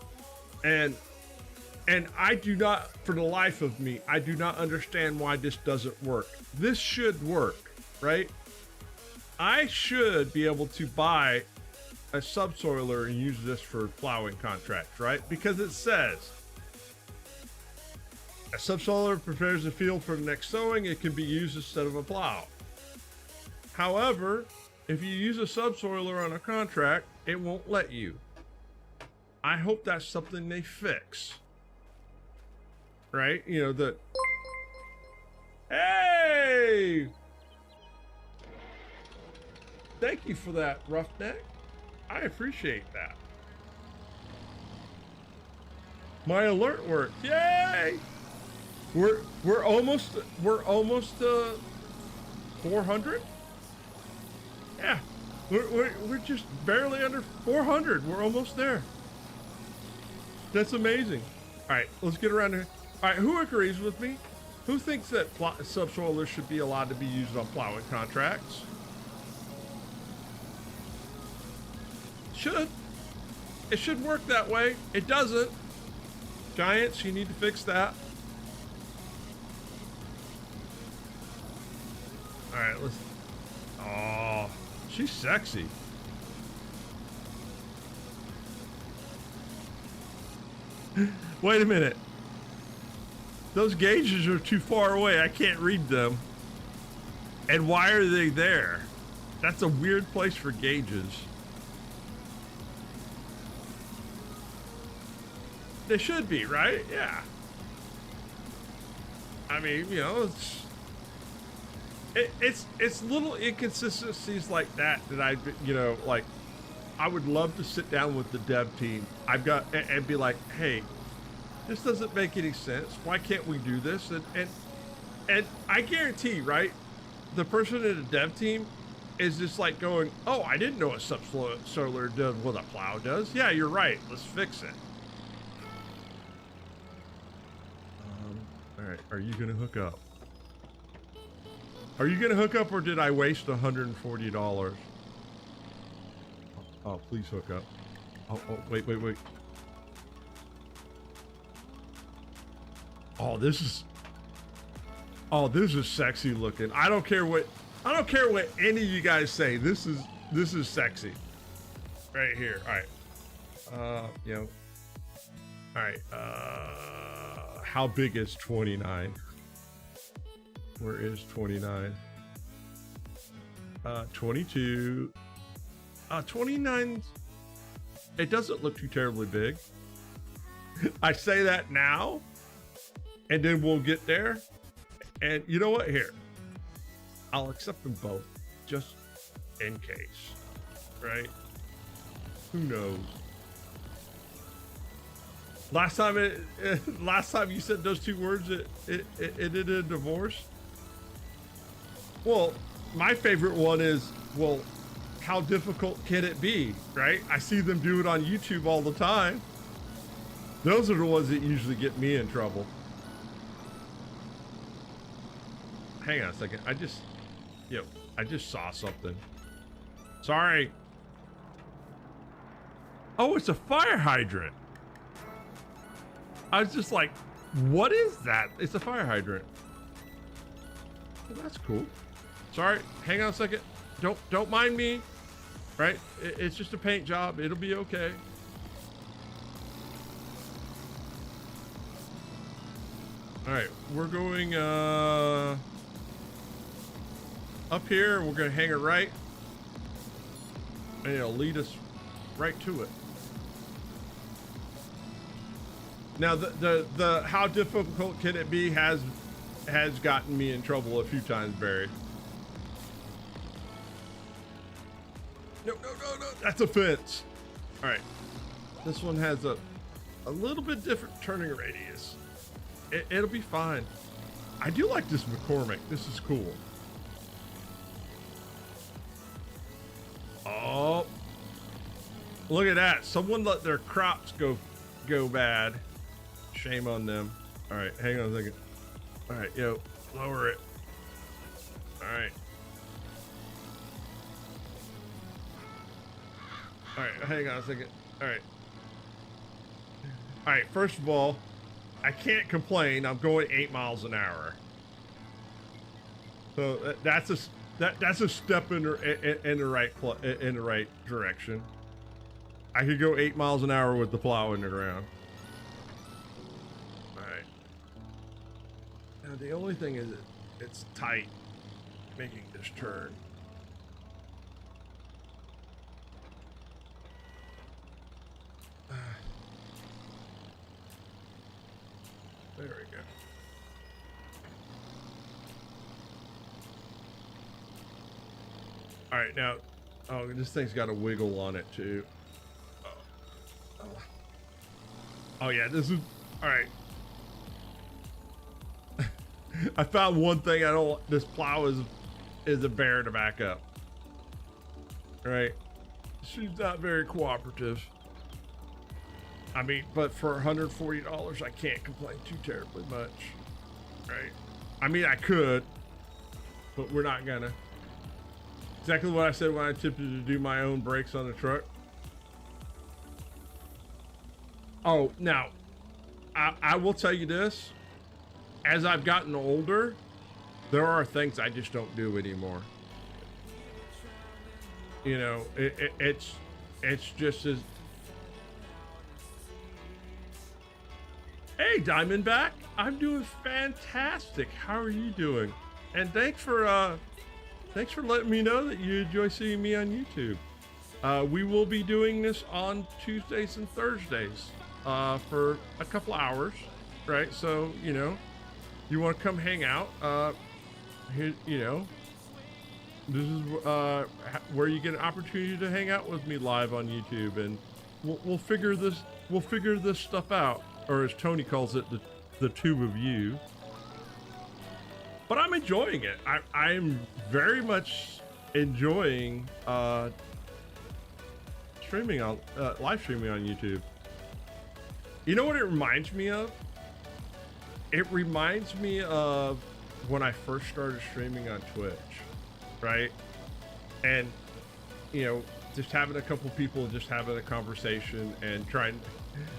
and I do not, for the life of me, I do not understand why this doesn't work. This should work, right? I should be able to buy a subsoiler and use this for plowing contracts, right? Because it says a subsoiler prepares the field for the next sowing. It can be used instead of a plow. However, if you use a subsoiler on a contract, it won't let you. I hope that's something they fix. Right? You know, Hey! Thank you for that, Roughneck. I appreciate that. My alert worked. Yay! We're almost 400. Yeah, we're just barely under 400. We're almost there. That's amazing. All right, let's get around here. All right, who agrees with me? Who thinks that subsoilers should be allowed to be used on plowing contracts? Should. It should work that way. It doesn't. Giants, you need to fix that. All right, let's. Oh, she's sexy. Wait a minute. Those gauges are too far away. I can't read them. And why are they there? That's a weird place for gauges. They should be, right? Yeah. I mean, you know, it's little inconsistencies like that I, you know, like, I would love to sit down with the dev team. And be like, hey, this doesn't make any sense. Why can't we do this? And I guarantee, right, the person in the dev team is just like going, oh, I didn't know a subsoiler does what a plow does. Yeah, you're right. Let's fix it. All right, are you gonna hook up? Are you gonna hook up, or did I waste $140? Oh, please hook up. Oh, wait. Oh, this is sexy looking. I don't care what any of you guys say. This is sexy. Right here. All right. You know. All right. How big is 29? Where is 29? 22. 29. It doesn't look too terribly big. I say that now, and then we'll get there. And you know what? Here, I'll accept them both, just in case, right? Who knows? Last time you said those two words, it ended in divorce. Well, my favorite one is, well, how difficult can it be, right? I see them do it on YouTube all the time. Those are the ones that usually get me in trouble. Hang on a second. I just saw something. Sorry. Oh, it's a fire hydrant. I was just like, what is that? It's a fire hydrant. Well, that's cool. Sorry, hang on a second. Don't mind me, right? It's just a paint job. It'll be okay. All right, we're going up here. We're gonna hang it right, and it'll lead us right to it. Now, the how difficult can it be has gotten me in trouble a few times, Barry. No, that's a fence. All right, this one has a little bit different turning radius. It'll be fine. I do like this McCormick. This is cool. Oh, look at that. Someone let their crops go bad. Shame on them. All right, hang on a second. All right, lower it. All right. All right, hang on a second. All right. All right, first of all, I can't complain. I'm going 8 miles an hour. So that's a step in the right direction. I could go 8 miles an hour with the plow in the ground. All right. Now the only thing is it's tight making this turn. There we go. All right, now, oh, this thing's got a wiggle on it too. Oh yeah, this is all right. I found one thing I don't. This plow is a bear to back up. All right, she's not very cooperative. I mean, but for $140, I can't complain too terribly much. Right? I mean, I could, but we're not gonna. Exactly what I said when I attempted to do my own brakes on the truck. Oh, now, I will tell you this. As I've gotten older, there are things I just don't do anymore. You know, it's just as... Hey, Diamondback, I'm doing fantastic. How are you doing? And thanks for letting me know that you enjoy seeing me on YouTube. We will be doing this on Tuesdays and Thursdays for a couple hours, right? So, you know, you want to come hang out, here, you know, this is where you get an opportunity to hang out with me live on YouTube, and we'll figure this stuff out, or as Tony calls it, the tube of you. But I'm enjoying it. I'm very much enjoying streaming on live streaming on YouTube. You know what it reminds me of? It reminds me of when I first started streaming on Twitch, right? And you know, just having a couple people and just having a conversation and trying.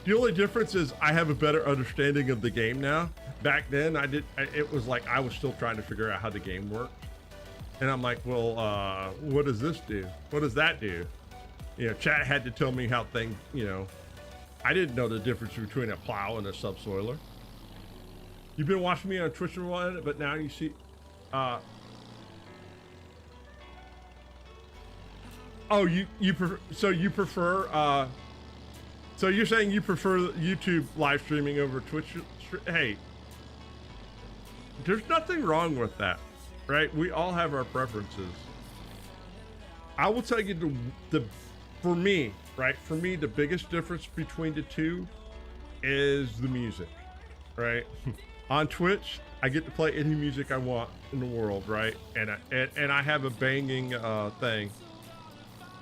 The only difference is I have a better understanding of the game now. Back then, it was like I was still trying to figure out how the game worked. And I'm like, well, what does this do? What does that do? You know, chat had to tell me how things, you know, I didn't know the difference between a plow and a subsoiler. You've been watching me on Twitch for a while, but now you see, oh, you prefer, so you're saying you prefer YouTube live streaming over Twitch? Hey, there's nothing wrong with that, right? We all have our preferences. I will tell you for me, right? For me, the biggest difference between the two is the music, right? On Twitch, I get to play any music I want in the world, right? And I have a banging thing.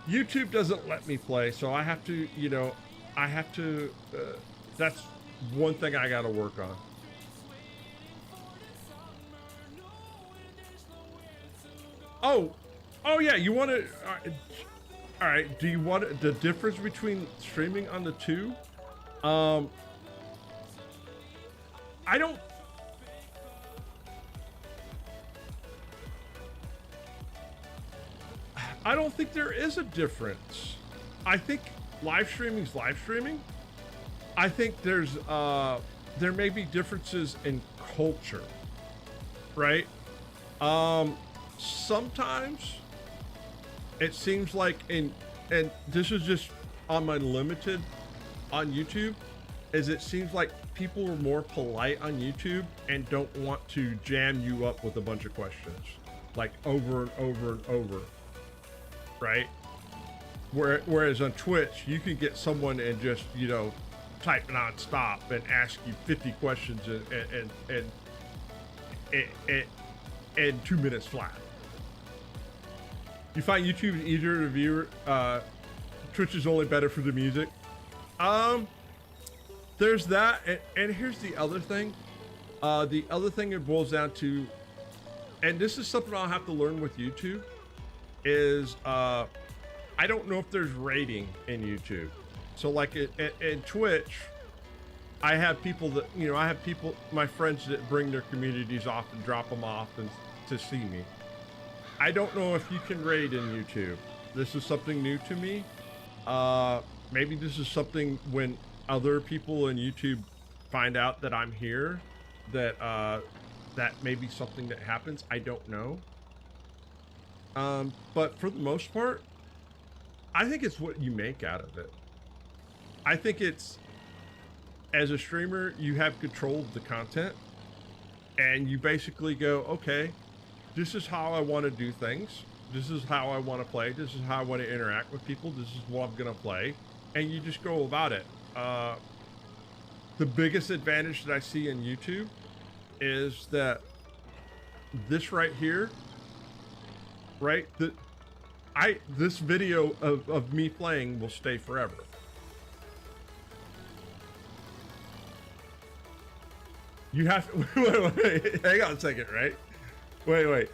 YouTube doesn't let me play, so I have to, you know, that's one thing I got to work on. Oh yeah, you want to, all right, do you want the difference between streaming on the two? I don't think there is a difference. I think live streaming's live streaming. I think there may be differences in culture, right? Sometimes it seems like and this is just on my limited on YouTube, is it seems like people are more polite on YouTube and don't want to jam you up with a bunch of questions, like over and over and over, right? Whereas on Twitch, you can get someone and just, you know, type nonstop and ask you 50 questions and 2 minutes flat. You find YouTube easier to view? Twitch is only better for the music. There's that, and here's the other thing. The other thing it boils down to, and this is something I'll have to learn with YouTube, is I don't know if there's rating in YouTube. So like in Twitch, I have people that, you know, my friends that bring their communities off and drop them off and to see me. I don't know if you can raid in YouTube. This is something new to me. Maybe this is something when other people in YouTube find out that I'm here, that that may be something that happens. I don't know. But for the most part, I think it's what you make out of it. I think it's, as a streamer, you have control of the content, and you basically go, okay, this is how I want to do things. this is how I want to play. This is how I want to interact with people. This is what I'm going to play. And you just go about it. The biggest advantage that I see in YouTube is that this right here, right? This video of me playing will stay forever. You have to, wait, hang on a second, right? Wait.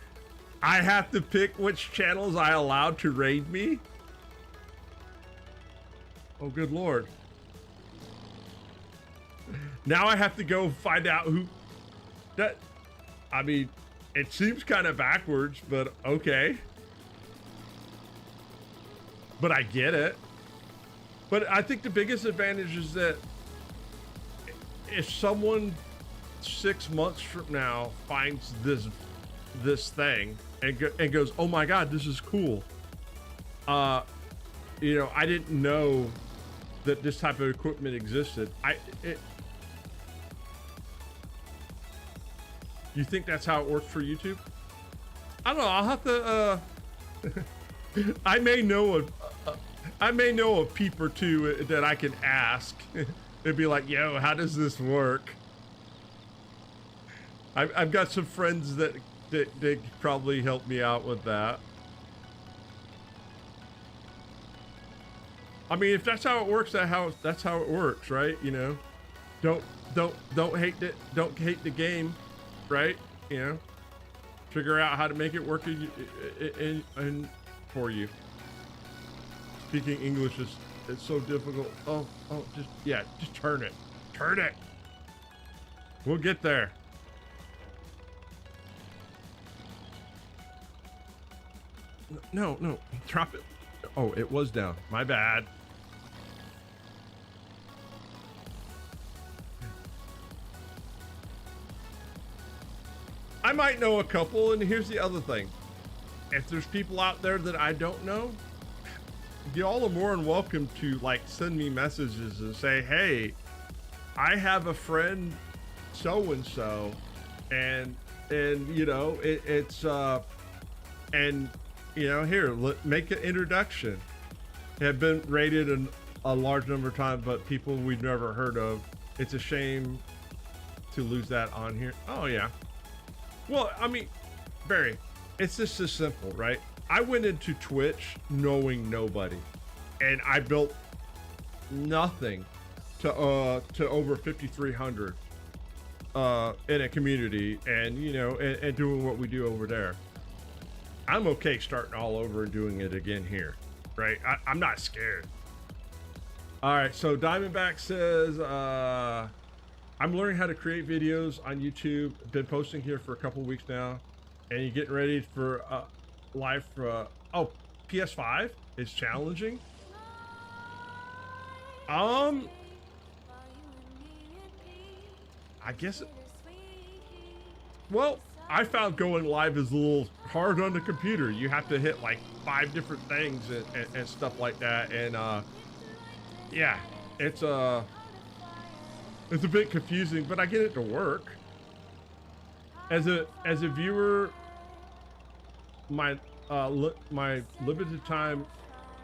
I have to pick which channels I allowed to raid me? Oh, good Lord. Now I have to go find out who that, I mean, it seems kind of backwards, but okay. But I get it. But I think the biggest advantage is that if someone 6 months from now finds this thing and goes, oh my God, this is cool. You know, I didn't know that this type of equipment existed. You think that's how it works for YouTube? I don't know. I'll have to. I may know a peep or two that I can ask. It'd be like, yo, how does this work? I've got some friends that could probably help me out with that. I mean, if that's how it works, that's how it works, right? You know, don't hate it. Don't hate the game, right? You know, figure out how to make it work in for you. Speaking English it's so difficult. Oh, just turn it. We'll get there. No, drop it. Oh, it was down. My bad. I might know a couple, and here's the other thing. If there's people out there that I don't know, y'all are more than welcome to like send me messages and say, hey, I have a friend so-and-so, and you know, and you know, here, make an introduction. Have been rated a large number of times, but people we've never heard of. It's a shame to lose that on here. Oh yeah. Well, I mean, Barry, it's just as simple, right? I went into Twitch knowing nobody, and I built nothing to over 5,300 in a community, and you know, and doing what we do over there. I'm okay starting all over and doing it again here, right? I'm not scared. All right, so Diamondback says, I'm learning how to create videos on YouTube. Been posting here for a couple weeks now, and you're getting ready for live for, oh, PS5 is challenging. I guess, well, I found going live is a little hard on the computer. You have to hit like 5 different things and stuff like that. And yeah, it's a bit confusing, but I get it to work. As a viewer, my limited time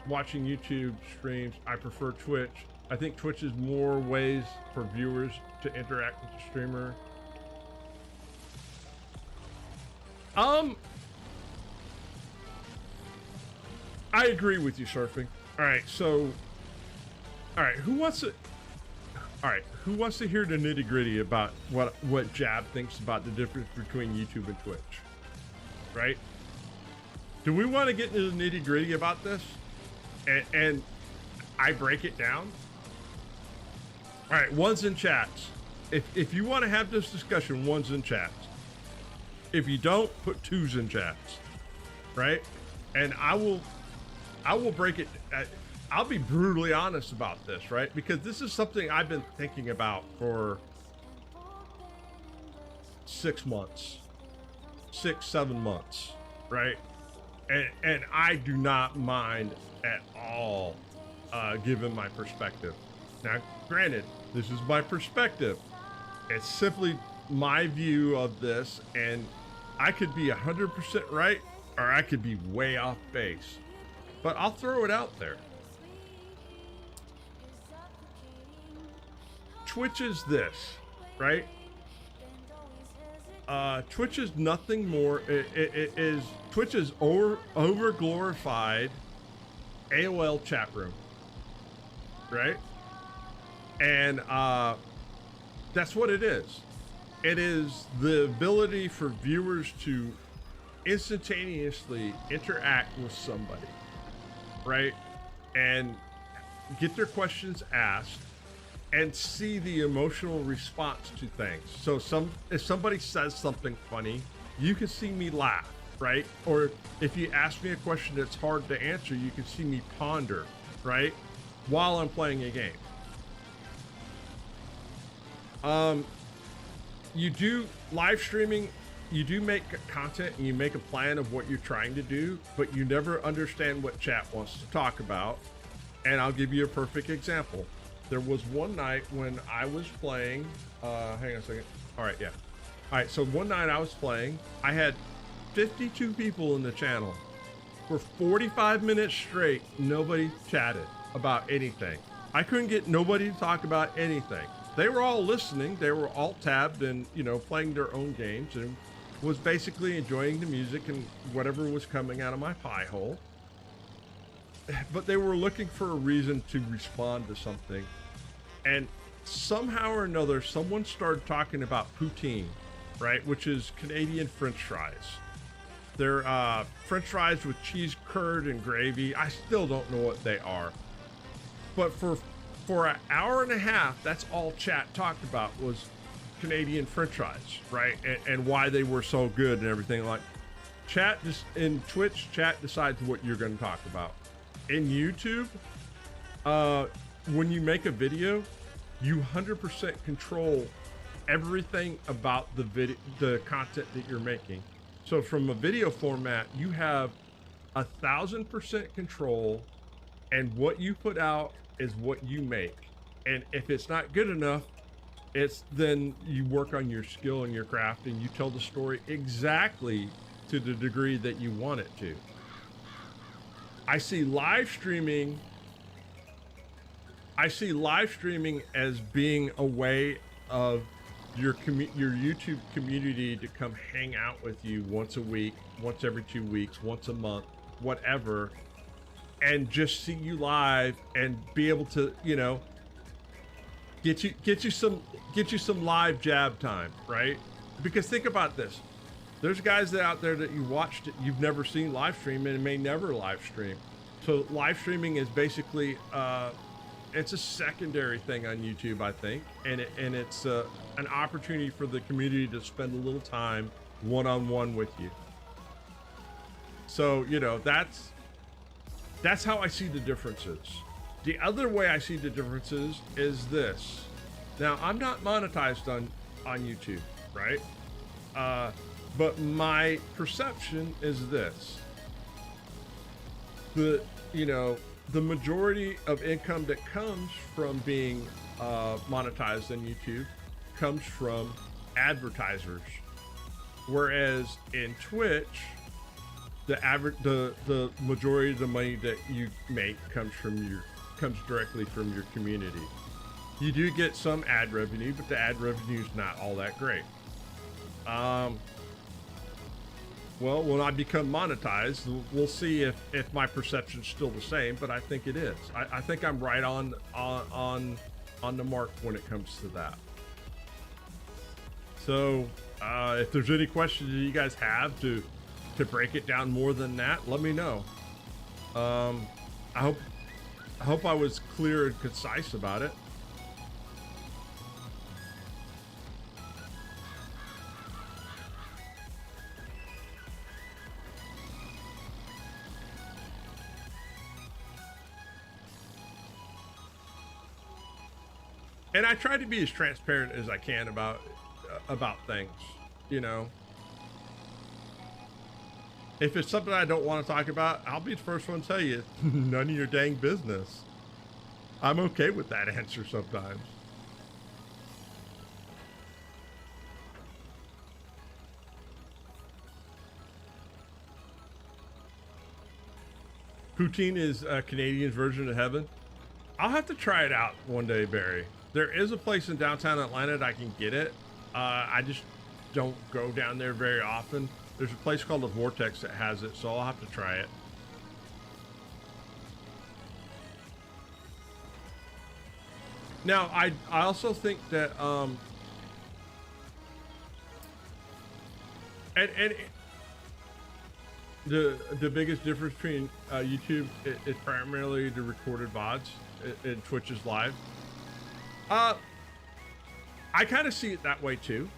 watching YouTube streams, I prefer Twitch. I think Twitch is more ways for viewers to interact with the streamer. I agree with you, Surfing. All right, so, all right, who wants to hear the nitty gritty about what Jab thinks about the difference between YouTube and Twitch? Right? Do we want to get into the nitty gritty about this? And I break it down? All right, ones in chats. If you want to have this discussion, ones in chats. If you don't, put 2s in chats, right? And I will break it. I'll be brutally honest about this, right? Because this is something I've been thinking about for 6 months, 6-7 months, right? And I do not mind at all giving my perspective. Now, granted, this is my perspective. It's simply my view of this, and I could be 100% right or I could be way off base, but I'll throw it out there. Twitch is this, right? Twitch is nothing more. It is Twitch is over glorified AOL chat room, right? And that's what it is. It is the ability for viewers to instantaneously interact with somebody, right? And get their questions asked and see the emotional response to things. So if somebody says something funny, you can see me laugh, right? Or if you ask me a question that's hard to answer, you can see me ponder, right? While I'm playing a game. You do live streaming, you do make content and you make a plan of what you're trying to do, but you never understand what chat wants to talk about. And I'll give you a perfect example. There was one night when I was playing, hang on a second. All right, yeah. All right, so one night I was playing, I had 52 people in the channel. For 45 minutes straight, nobody chatted about anything. I couldn't get nobody to talk about anything. They were all listening, they were all tabbed and, you know, playing their own games and was basically enjoying the music and whatever was coming out of my pie hole. But they were looking for a reason to respond to something. And somehow or another, someone started talking about poutine, right? Which is Canadian French fries. They're French fries with cheese curd and gravy. I still don't know what they are. But for an hour and a half, that's all chat talked about was Canadian French fries, right? And why they were so good and everything. Like, chat just in Twitch, chat decides what you're going to talk about. In YouTube, when you make a video, you 100% control everything about the content that you're making. So from a video format, you have 1,000% control, and what you put out is what you make. And if it's not good enough, then you work on your skill and your craft, and you tell the story exactly to the degree that you want it to. I see live streaming as being a way of your YouTube community to come hang out with you once a week, once every 2 weeks, once a month, whatever, and just see you live and be able to, you know, get you some live jab time, right? Because think about this. There's guys out there that you watched, you've never seen live stream and may never live stream. So live streaming is basically, it's a secondary thing on YouTube, I think. And it's an opportunity for the community to spend a little time one-on-one with you. So, you know, that's how I see the differences. The other way I see the differences is this. Now, I'm not monetized on YouTube, right? But my perception is this. The majority of income that comes from being monetized on YouTube comes from advertisers. Whereas in Twitch, the majority of the money that you make comes directly from your community. You do get some ad revenue, but the ad revenue is not all that great. Well, when I become monetized, we'll see if my perception's still the same, but I think it is. I think I'm right on the mark when it comes to that. So, if there's any questions that you guys have to break it down more than that, let me know. I hope I was clear and concise about it. And I try to be as transparent as I can about things, you know. If it's something I don't want to talk about, I'll be the first one to tell you, none of your dang business. I'm okay with that answer sometimes. Poutine is a Canadian's version of heaven. I'll have to try it out one day, Barry. There is a place in downtown Atlanta that I can get it. I just don't go down there very often. There's a place called the Vortex that has it, so I'll have to try it. Now, I also think that and the biggest difference between YouTube is primarily the recorded VODs and Twitch is live. I kind of see it that way too.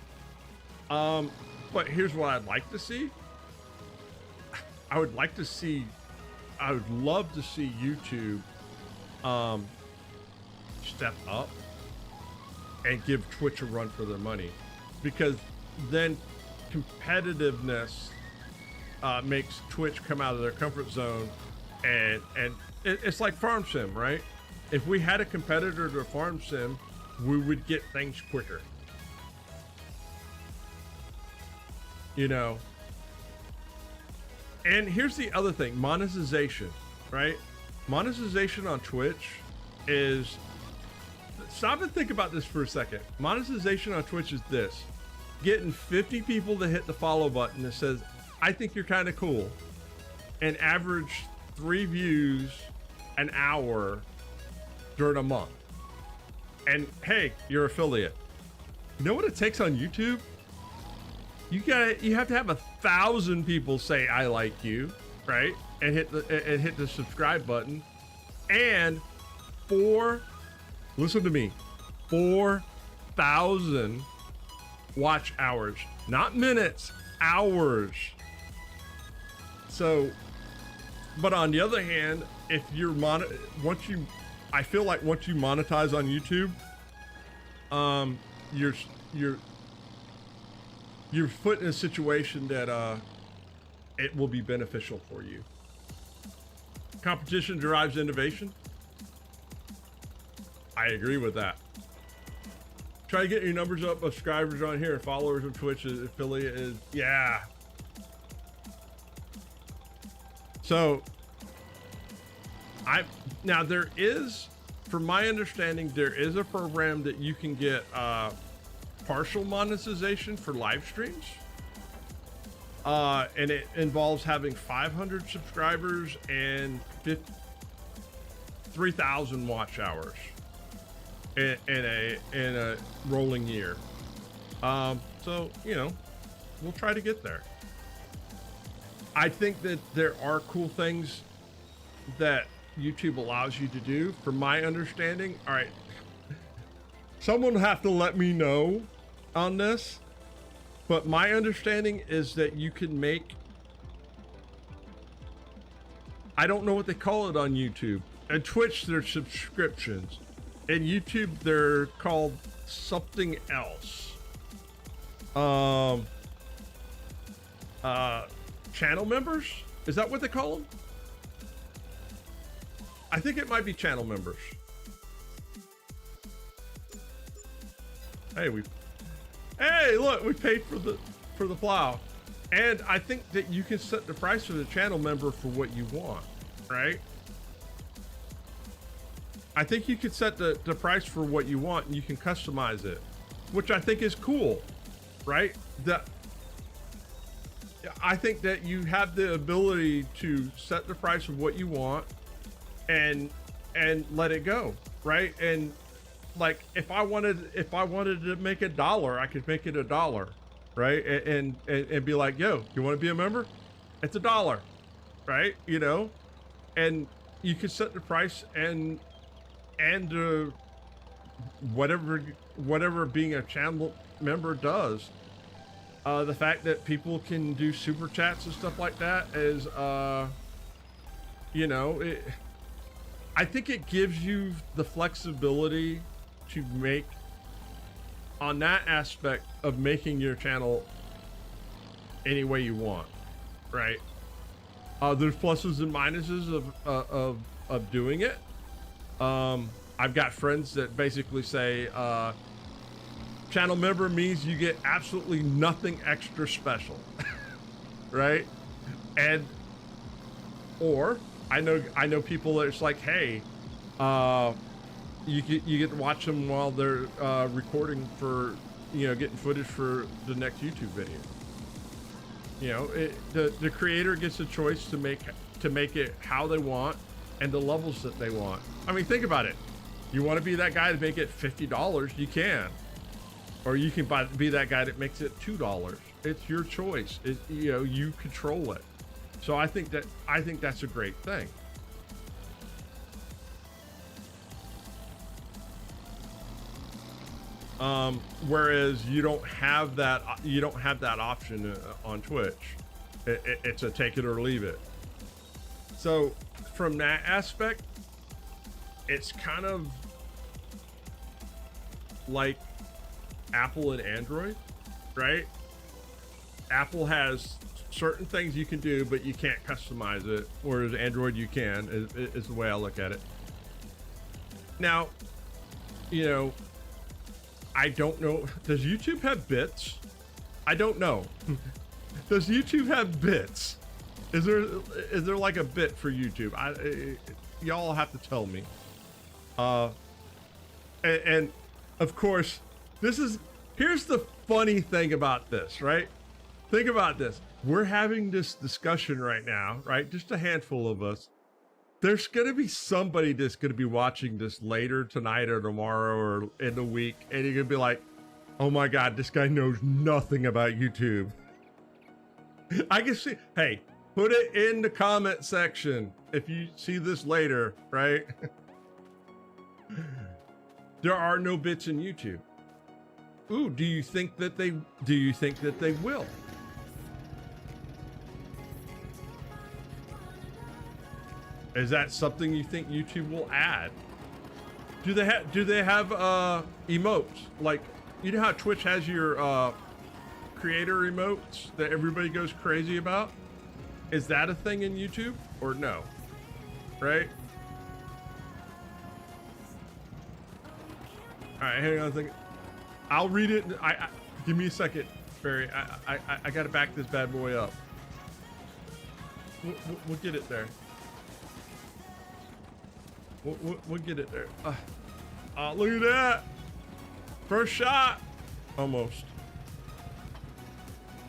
But here's what I'd like to see. I would love to see YouTube step up and give Twitch a run for their money, because then competitiveness makes Twitch come out of their comfort zone, and it's like Farm Sim, right? If we had a competitor to Farm Sim, we would get things quicker. You know? And here's the other thing, monetization, right? Monetization on Twitch is, stop and think about this for a second. Monetization on Twitch is this: getting 50 people to hit the follow button that says, I think you're kind of cool, and average 3 views an hour during a month. And hey, you're affiliate. You know what it takes on YouTube? You have to have 1,000 people say I like you, right? And hit the subscribe button. And listen to me, 4,000 watch hours, not minutes, hours. So, but on the other hand, if I feel like once you monetize on YouTube, you're put in a situation that it will be beneficial for you. Competition drives innovation. I agree with that. Try to get your numbers up, subscribers on here, followers of Twitch, affiliate is, yeah. So, now there is, from my understanding, there is a program that you can get partial monetization for live streams. And it involves having 500 subscribers and 3,000 watch hours in a rolling year. So, you know, we'll try to get there. I think that there are cool things that YouTube allows you to do. From my understanding, all right, someone will have to let me know on this, but my understanding is that you can make, I don't know what they call it on YouTube. And Twitch, they're subscriptions. And YouTube, they're called something else. Channel members? Is that what they call them? I think it might be channel members. Hey, look, we paid for the plow. And I think that you can set the price for the channel member for what you want, right? I think you could set the price for what you want, and you can customize it, which I think is cool, right? I think that you have the ability to set the price of what you want and let it go, right? And like, if I wanted to make $1, I could make it $1, right? And be like, yo, you want to be a member? It's $1, right? You know, and you can set the price and whatever being a channel member does. The fact that people can do super chats and stuff like that is, you know, I think it gives you the flexibility to make, on that aspect of making your channel any way you want, right? There's pluses and minuses of doing it. I've got friends that basically say, channel member means you get absolutely nothing extra special, right? Or I know people that it's like, hey, you get to watch them while they're recording for, you know, getting footage for the next YouTube video. You know, the creator gets a choice to make it how they want and the levels that they want. I mean, think about it. You want to be that guy to make it $50, you can, or you can be that guy that makes it $2. It's your choice. You know, you control it. So I think that's a great thing. Whereas you don't have that option on Twitch. It's a take it or leave it. So from that aspect, it's kind of like Apple and Android, right? Apple has certain things you can do, but you can't customize it, whereas Android you can, is the way I look at it. Now, you know, I don't know, does YouTube have bits? I don't know. Does YouTube have bits? Is there like a bit for YouTube? Y'all have to tell me. And of course, here's the funny thing about this, right? Think about this. We're having this discussion right now, right? Just a handful of us. There's going to be somebody that's going to be watching this later tonight or tomorrow or in the week, and you're going to be like, oh my God, this guy knows nothing about YouTube. I can see, hey, put it in the comment section if you see this later, right? There are no bits in YouTube. Ooh, do you think that they will? Is that something you think YouTube will add? Do they have emotes? Like, you know how Twitch has your creator emotes that everybody goes crazy about? Is that a thing in YouTube or no? Right? All right, hang on a second. I'll read it. I give me a second, Barry. I gotta back this bad boy up. We'll get it there. We'll get it there. Look at that. First shot. Almost.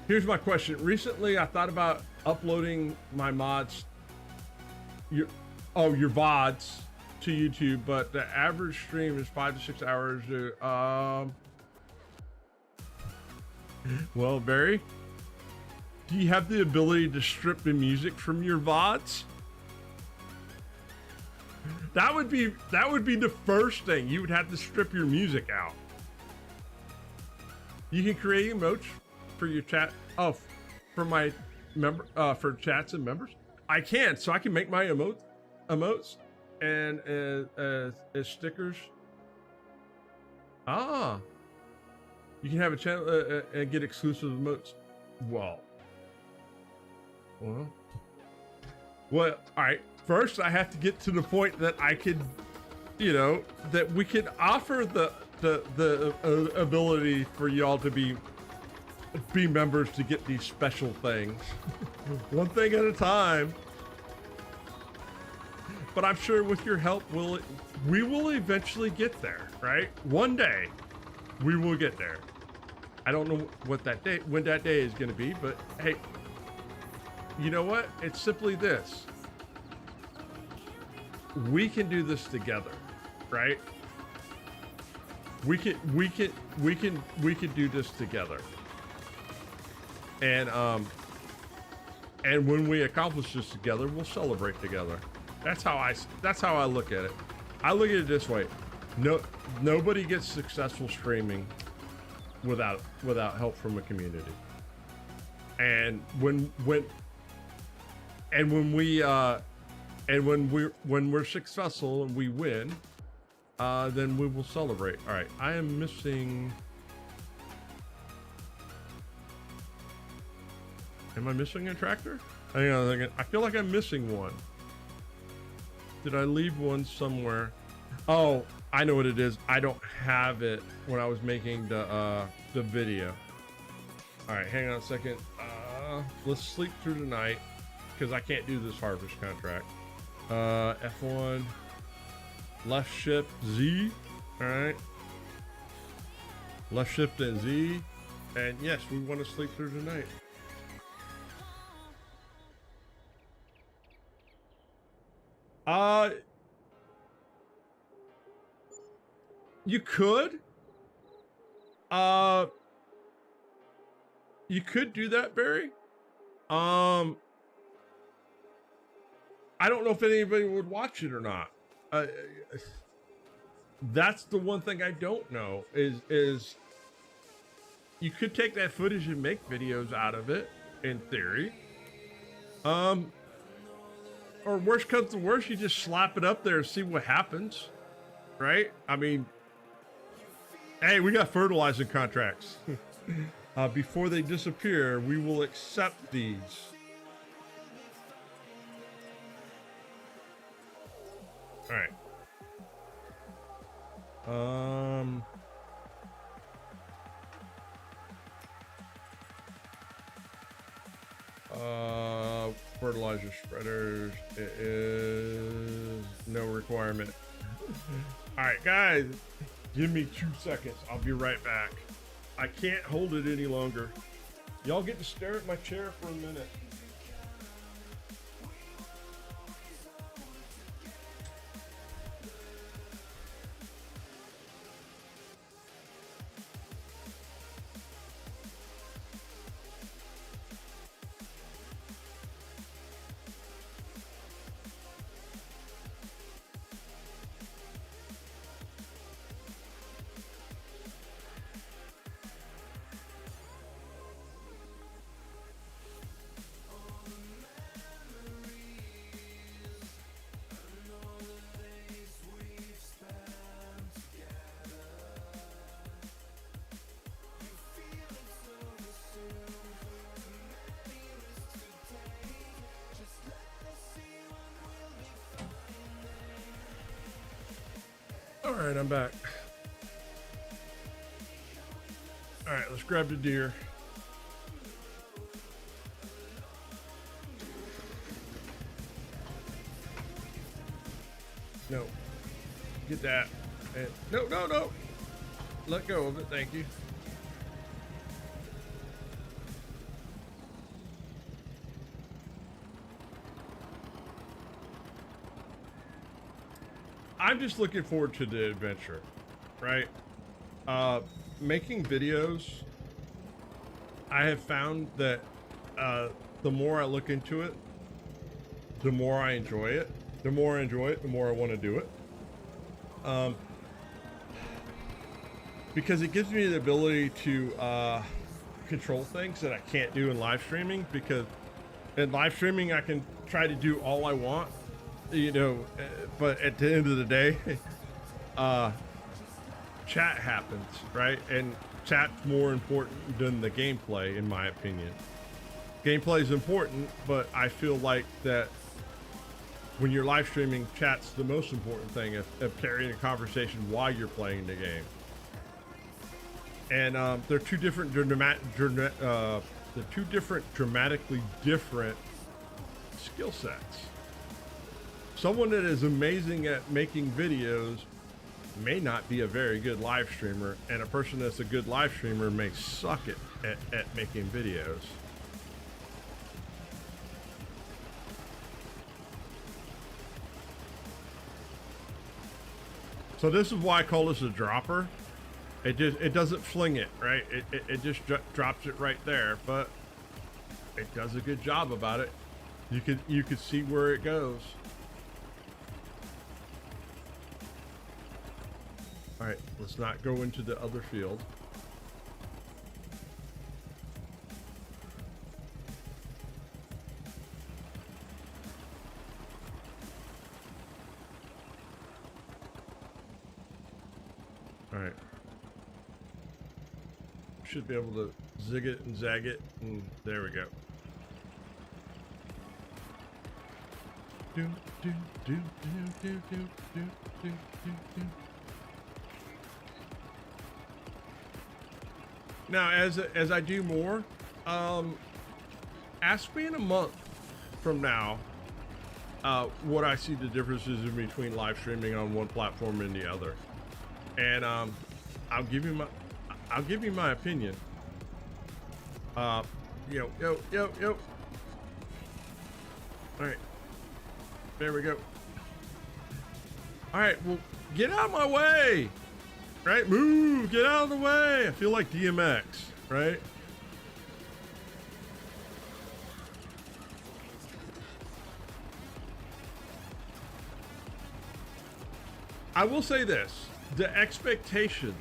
Here's my question. Recently, I thought about uploading my mods, your VODs to YouTube, but the average stream is 5 to 6 hours. Well, Barry, do you have the ability to strip the music from your VODs? That would be the first thing. You would have to strip your music out. You can create emotes for your chat. Oh, for my member, for chats and members. I can, so I can make my emotes and as stickers. You can have a channel and get exclusive emotes. Well, all right. First, I have to get to the point that I could, you know, that we could offer the ability for y'all to be members to get these special things. One thing at a time. But I'm sure with your help, we will eventually get there, right? One day, we will get there. I don't know when that day is going to be, but hey, you know what? It's simply this. We can do this together, right? We can do this together. And when we accomplish this together, we'll celebrate together. That's how I look at it. I look at it this way. Nobody gets successful streaming without help from a community. And when we're successful and we win, then we will celebrate. All right, I am missing. Am I missing a tractor? Hang on a second. I feel like I'm missing one. Did I leave one somewhere? Oh, I know what it is. I don't have it when I was making the video. All right, hang on a second. Let's sleep through the night because I can't do this harvest contract. F1, left shift Z. All right. Left shift and Z. And yes, we want to sleep through the night. You could. You could do that, Barry. I don't know if anybody would watch it or not. That's the one thing I don't know is you could take that footage and make videos out of it in theory. Or worst comes to worst, you just slap it up there and see what happens. Right? I mean, hey, we got fertilizing contracts. Before they disappear, we will accept these. All right. Fertilizer spreaders. It is no requirement. All right, guys, give me 2 seconds. I'll be right back. I can't hold it any longer. Y'all get to stare at my chair for a minute. All right, I'm back. All right, let's grab the deer. No, get that. And no, no, no. Let go of it. Thank you. I'm just looking forward to the adventure, right? Making videos, I have found that the more I look into it, the more I enjoy it. The more I enjoy it, the more I want to do it. Because it gives me the ability to control things that I can't do in live streaming, because in live streaming I can try to do all I want, you know, but at the end of the day, chat happens, right? And chat's more important than the gameplay, in my opinion. Gameplay is important, but I feel like that when you're live streaming, chat's the most important thing of carrying a conversation while you're playing the game. And they're two different dramatically different skill sets. Someone that is amazing at making videos may not be a very good live streamer, and a person that's a good live streamer may suck at making videos. So this is why I call this a dropper. It doesn't fling it, right? It just drops it right there, but it does a good job about it. You could see where it goes. All right, let's not go into the other field. All right. Should be able to zig it and zag it, and there we go. Do, do, do, do, do, do, do, do, do. Now, as I do more, ask me in a month from now, what I see the differences in between live streaming on one platform and the other. And I'll give you my opinion. Yo. All right, there we go. All right, well, get out of my way. Right, move, get out of the way. I feel like DMX, right? I will say this, the expectations,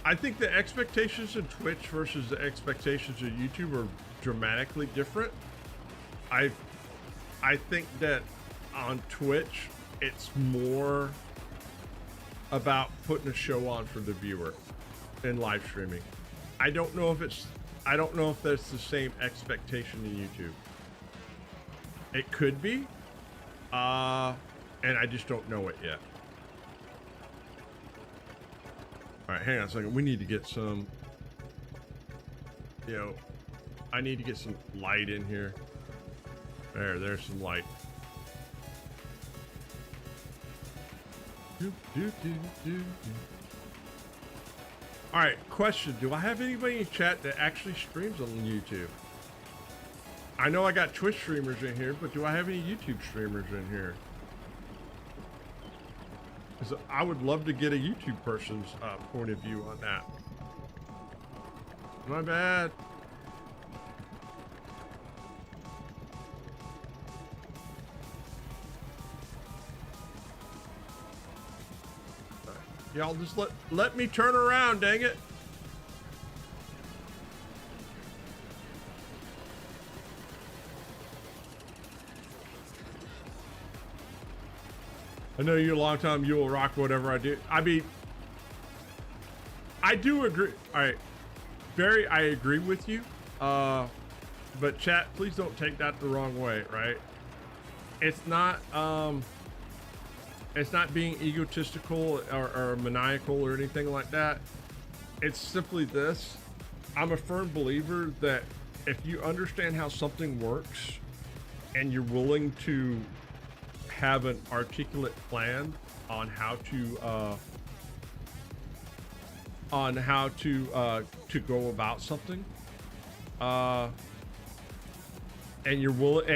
I think the expectations in Twitch versus the expectations in YouTube are dramatically different. I think that on Twitch, it's more about putting a show on for the viewer in live streaming. I don't know if that's the same expectation in YouTube. It could be, and I just don't know it yet. All right, hang on a second. We need to get some, I need to get some light in here. There's some light. All right, question. Do I have anybody in chat that actually streams on YouTube? I know I got Twitch streamers in here, but do I have any YouTube streamers in here? Because I would love to get a YouTube person's point of view on that. My bad. Y'all just let me turn around, dang it. I know you a long time, you will rock whatever I do. I mean, I do agree. All right, Barry, I agree with you. But chat, please don't take that the wrong way, right? It's not being egotistical or maniacal or anything like that. It's simply this. I'm a firm believer that if you understand how something works and you're willing to have an articulate plan on how to go about something, and you're willing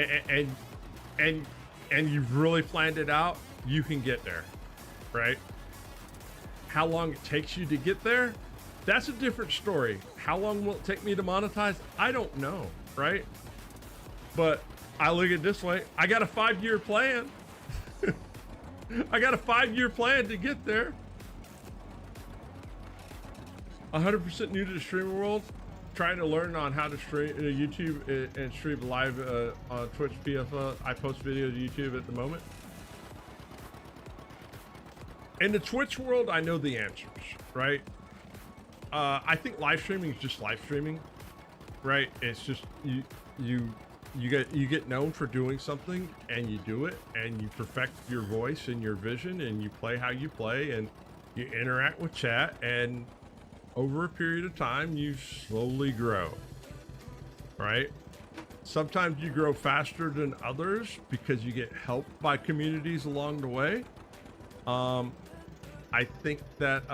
and you've really planned it out, you can get there, right? How long it takes you to get there, that's a different story. How long will it take me to monetize? I don't know, right? But I look at it this way. I got a 5-year plan. I got a 5-year plan to get there. 100% new to the streaming world. Trying to learn on how to stream YouTube and stream live on Twitch PFL. I post videos to YouTube at the moment. In the Twitch world, I know the answers, right? I think live streaming is just live streaming, right? It's just you get known for doing something and you do it and you perfect your voice and your vision and you play how you play and you interact with chat, and over a period of time you slowly grow, right? Sometimes you grow faster than others because you get helped by communities along the way. I think that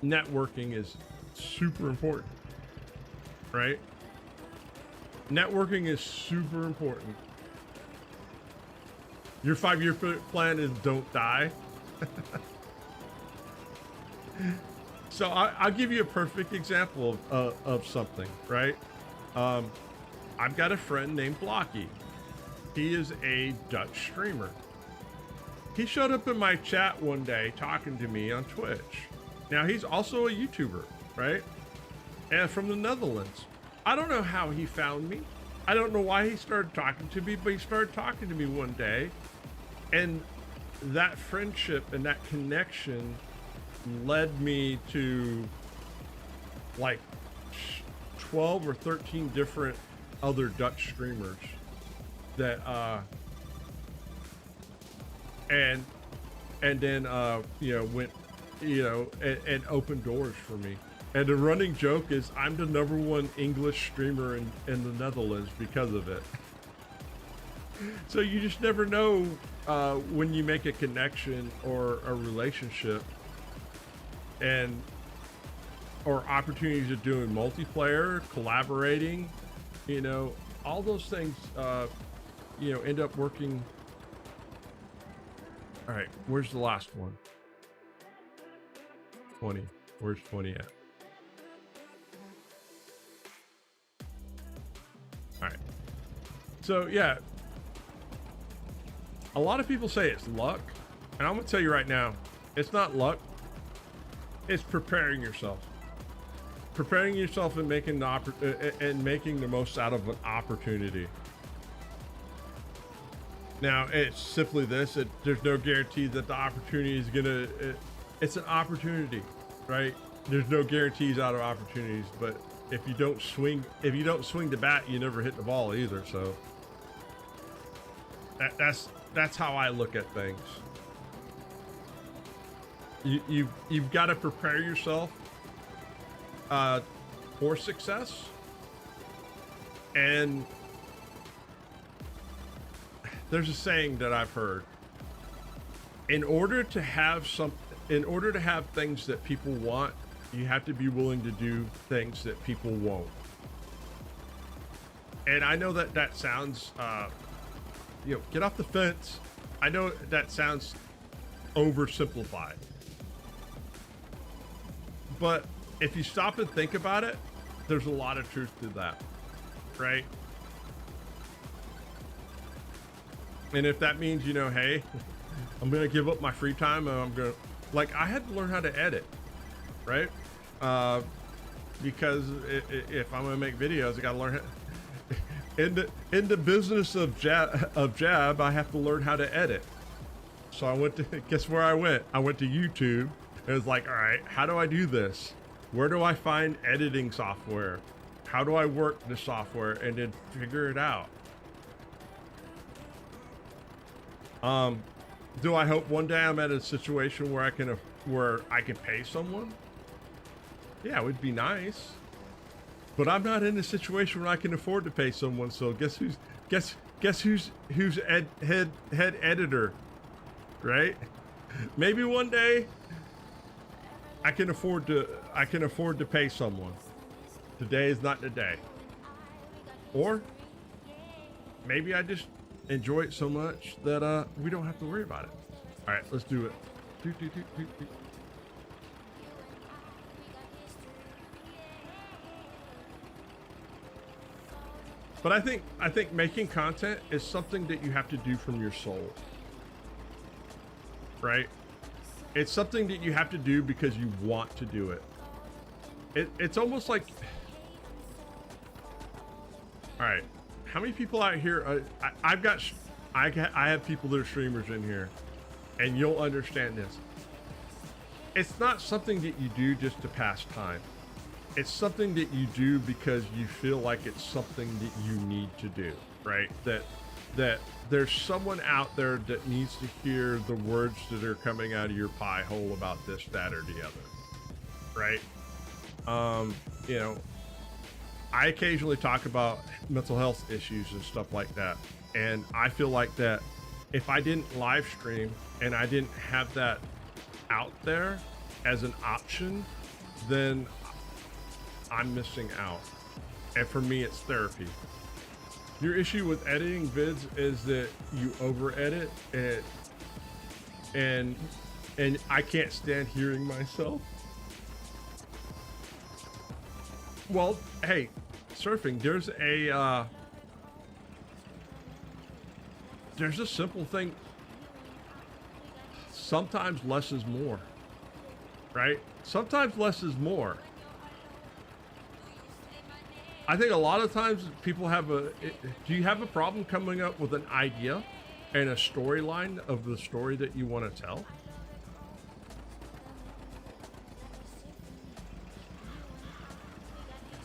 networking is super important, right? Networking is super important. Your 5-year plan is don't die. So I'll give you a perfect example of something, right? I've got a friend named Blocky. He is a Dutch streamer. He showed up in my chat one day talking to me on Twitch. Now he's also a YouTuber, right? And from the Netherlands. I don't know how he found me. I don't know why he started talking to me, but he started talking to me one day. And that friendship and that connection led me to like 12 or 13 different other Dutch streamers that and then went and opened doors for me. And the running joke is I'm the #1 English streamer in the Netherlands because of it. So you just never know when you make a connection or a relationship, and or opportunities of doing multiplayer, collaborating, you know, all those things, you know, end up working. All right, where's the last one? 20. Where's 20 at? All right. So yeah, a lot of people say it's luck, and I'm gonna tell you right now, it's not luck. It's preparing yourself. Preparing yourself and making making the most out of an opportunity. Now, it's simply this: there's no guarantee that the opportunity is gonna. It's an opportunity, right? There's no guarantees out of opportunities, but if you don't swing the bat, you never hit the ball either. So that's how I look at things. You've got to prepare yourself for success, and there's a saying that I've heard: in order to have things that people want, you have to be willing to do things that people won't. And I know that sounds, you know, get off the fence. I know that sounds oversimplified, but if you stop and think about it, there's a lot of truth to that, right? And if that means, you know, hey, I'm gonna give up my free time, and I'm gonna, like, I had to learn how to edit, right? Because if I'm gonna make videos, I gotta learn how, in the business of jab, I have to learn how to edit. So I went to, guess where I went? I went to YouTube, and it was like, all right, how do I do this? Where do I find editing software? How do I work the software, and then figure it out? Do I hope one day I'm at a situation where I can pay someone? Yeah, it would be nice. But I'm not in a situation where I can afford to pay someone. So guess who's head editor, right? Maybe one day I can afford to pay someone. Today is not the day. Or maybe I just enjoy it so much that we don't have to worry about it. All right, let's do it. But I think making content is something that you have to do from your soul, right? It's something that you have to do because you want to do it. It's almost like, all right, how many people out here? I have people that are streamers in here, and you'll understand this. It's not something that you do just to pass time. It's something that you do because you feel like it's something that you need to do, right? That there's someone out there that needs to hear the words that are coming out of your pie hole about this, that, or the other, right? You know, I occasionally talk about mental health issues and stuff like that. And I feel like that if I didn't live stream and I didn't have that out there as an option, then I'm missing out. And for me, it's therapy. Your issue with editing vids is that you over edit it, and I can't stand hearing myself. Well, hey, surfing, there's a simple thing. Sometimes less is more, right? Sometimes less is more. I think a lot of times people have do you have a problem coming up with an idea and a storyline of the story that you want to tell?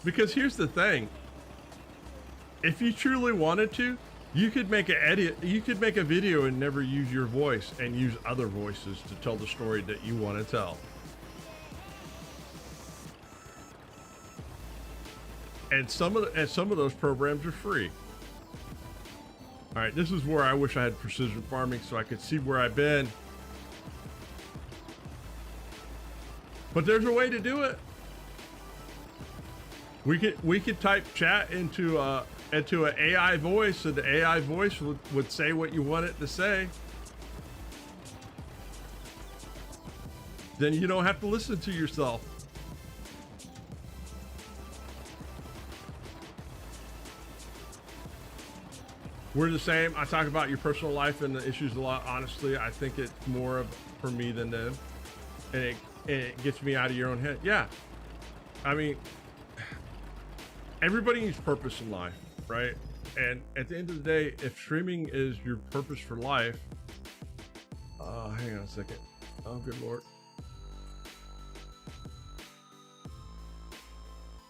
Because here's the thing. If you truly wanted to, you could make a video and never use your voice and use other voices to tell the story that you want to tell. And some of those programs are free. All right, this is where I wish I had precision farming so I could see where I've been. But there's a way to do it. We could type chat into an AI voice, and the AI voice would say what you want it to say. Then you don't have to listen to yourself. We're the same. I talk about your personal life and the issues a lot. Honestly, I think it's more of for me than them, and it gets me out of your own head. Yeah, I mean, everybody needs purpose in life, right? And at the end of the day, if streaming is your purpose for life, hang on a second. Oh, good Lord.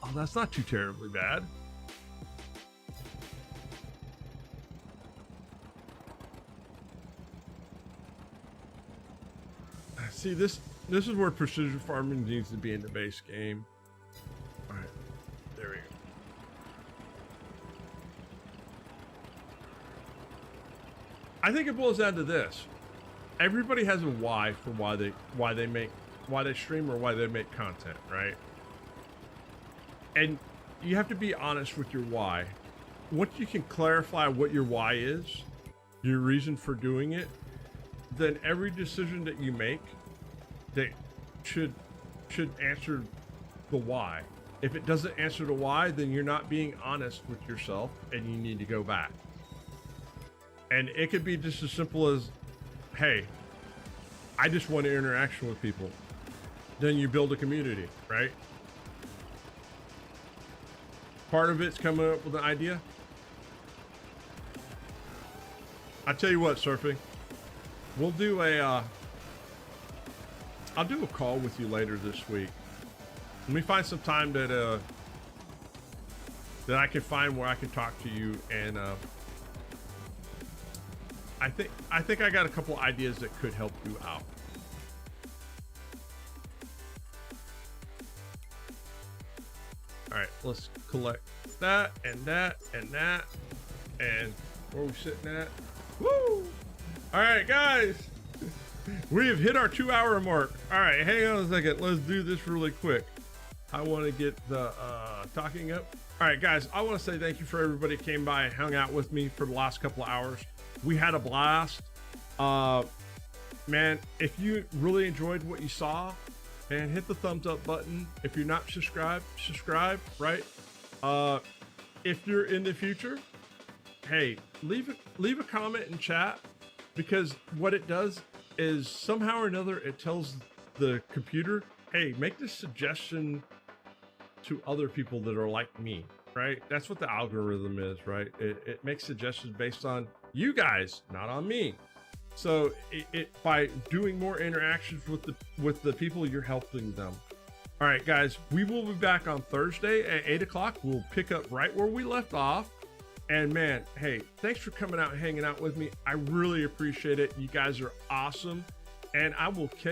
Oh, that's not too terribly bad. See, this is where precision farming needs to be in the base game. All right, there we go. I think it boils down to this: everybody has a why for why they stream or why they make content, right? And you have to be honest with your why. Once you can clarify what your why is, your reason for doing it, then every decision that you make that should answer the why. If it doesn't answer the why, then you're not being honest with yourself and you need to go back. And it could be just as simple as, hey, I just want interaction with people. Then you build a community, right? Part of it's coming up with an idea. I tell you what, Surfing, we'll do I'll do a call with you later this week. Let me find some time that I can find where I can talk to you, and I think I got a couple ideas that could help you out. All right, let's collect that and that and that, and where are we sitting at? Woo! All right, guys. We have hit our 2-hour mark. All right, hang on a second. Let's do this really quick. I want to get the talking up. All right, guys, I want to say thank you for everybody who came by and hung out with me for the last couple of hours. We had a blast. Man, if you really enjoyed what you saw, man, hit the thumbs up button. If you're not subscribed, subscribe, right? If you're in the future, hey, leave a comment in chat, because what it does is somehow or another it tells the computer, hey, make this suggestion to other people that are like me, right? That's what the algorithm is, right? It makes suggestions based on you guys, not on me. So it by doing more interactions with the people, you're helping them. All right, guys, we will be back on Thursday at 8 o'clock. We'll pick up right where we left off. And man, hey, thanks for coming out and hanging out with me. I really appreciate it. You guys are awesome. And I will catch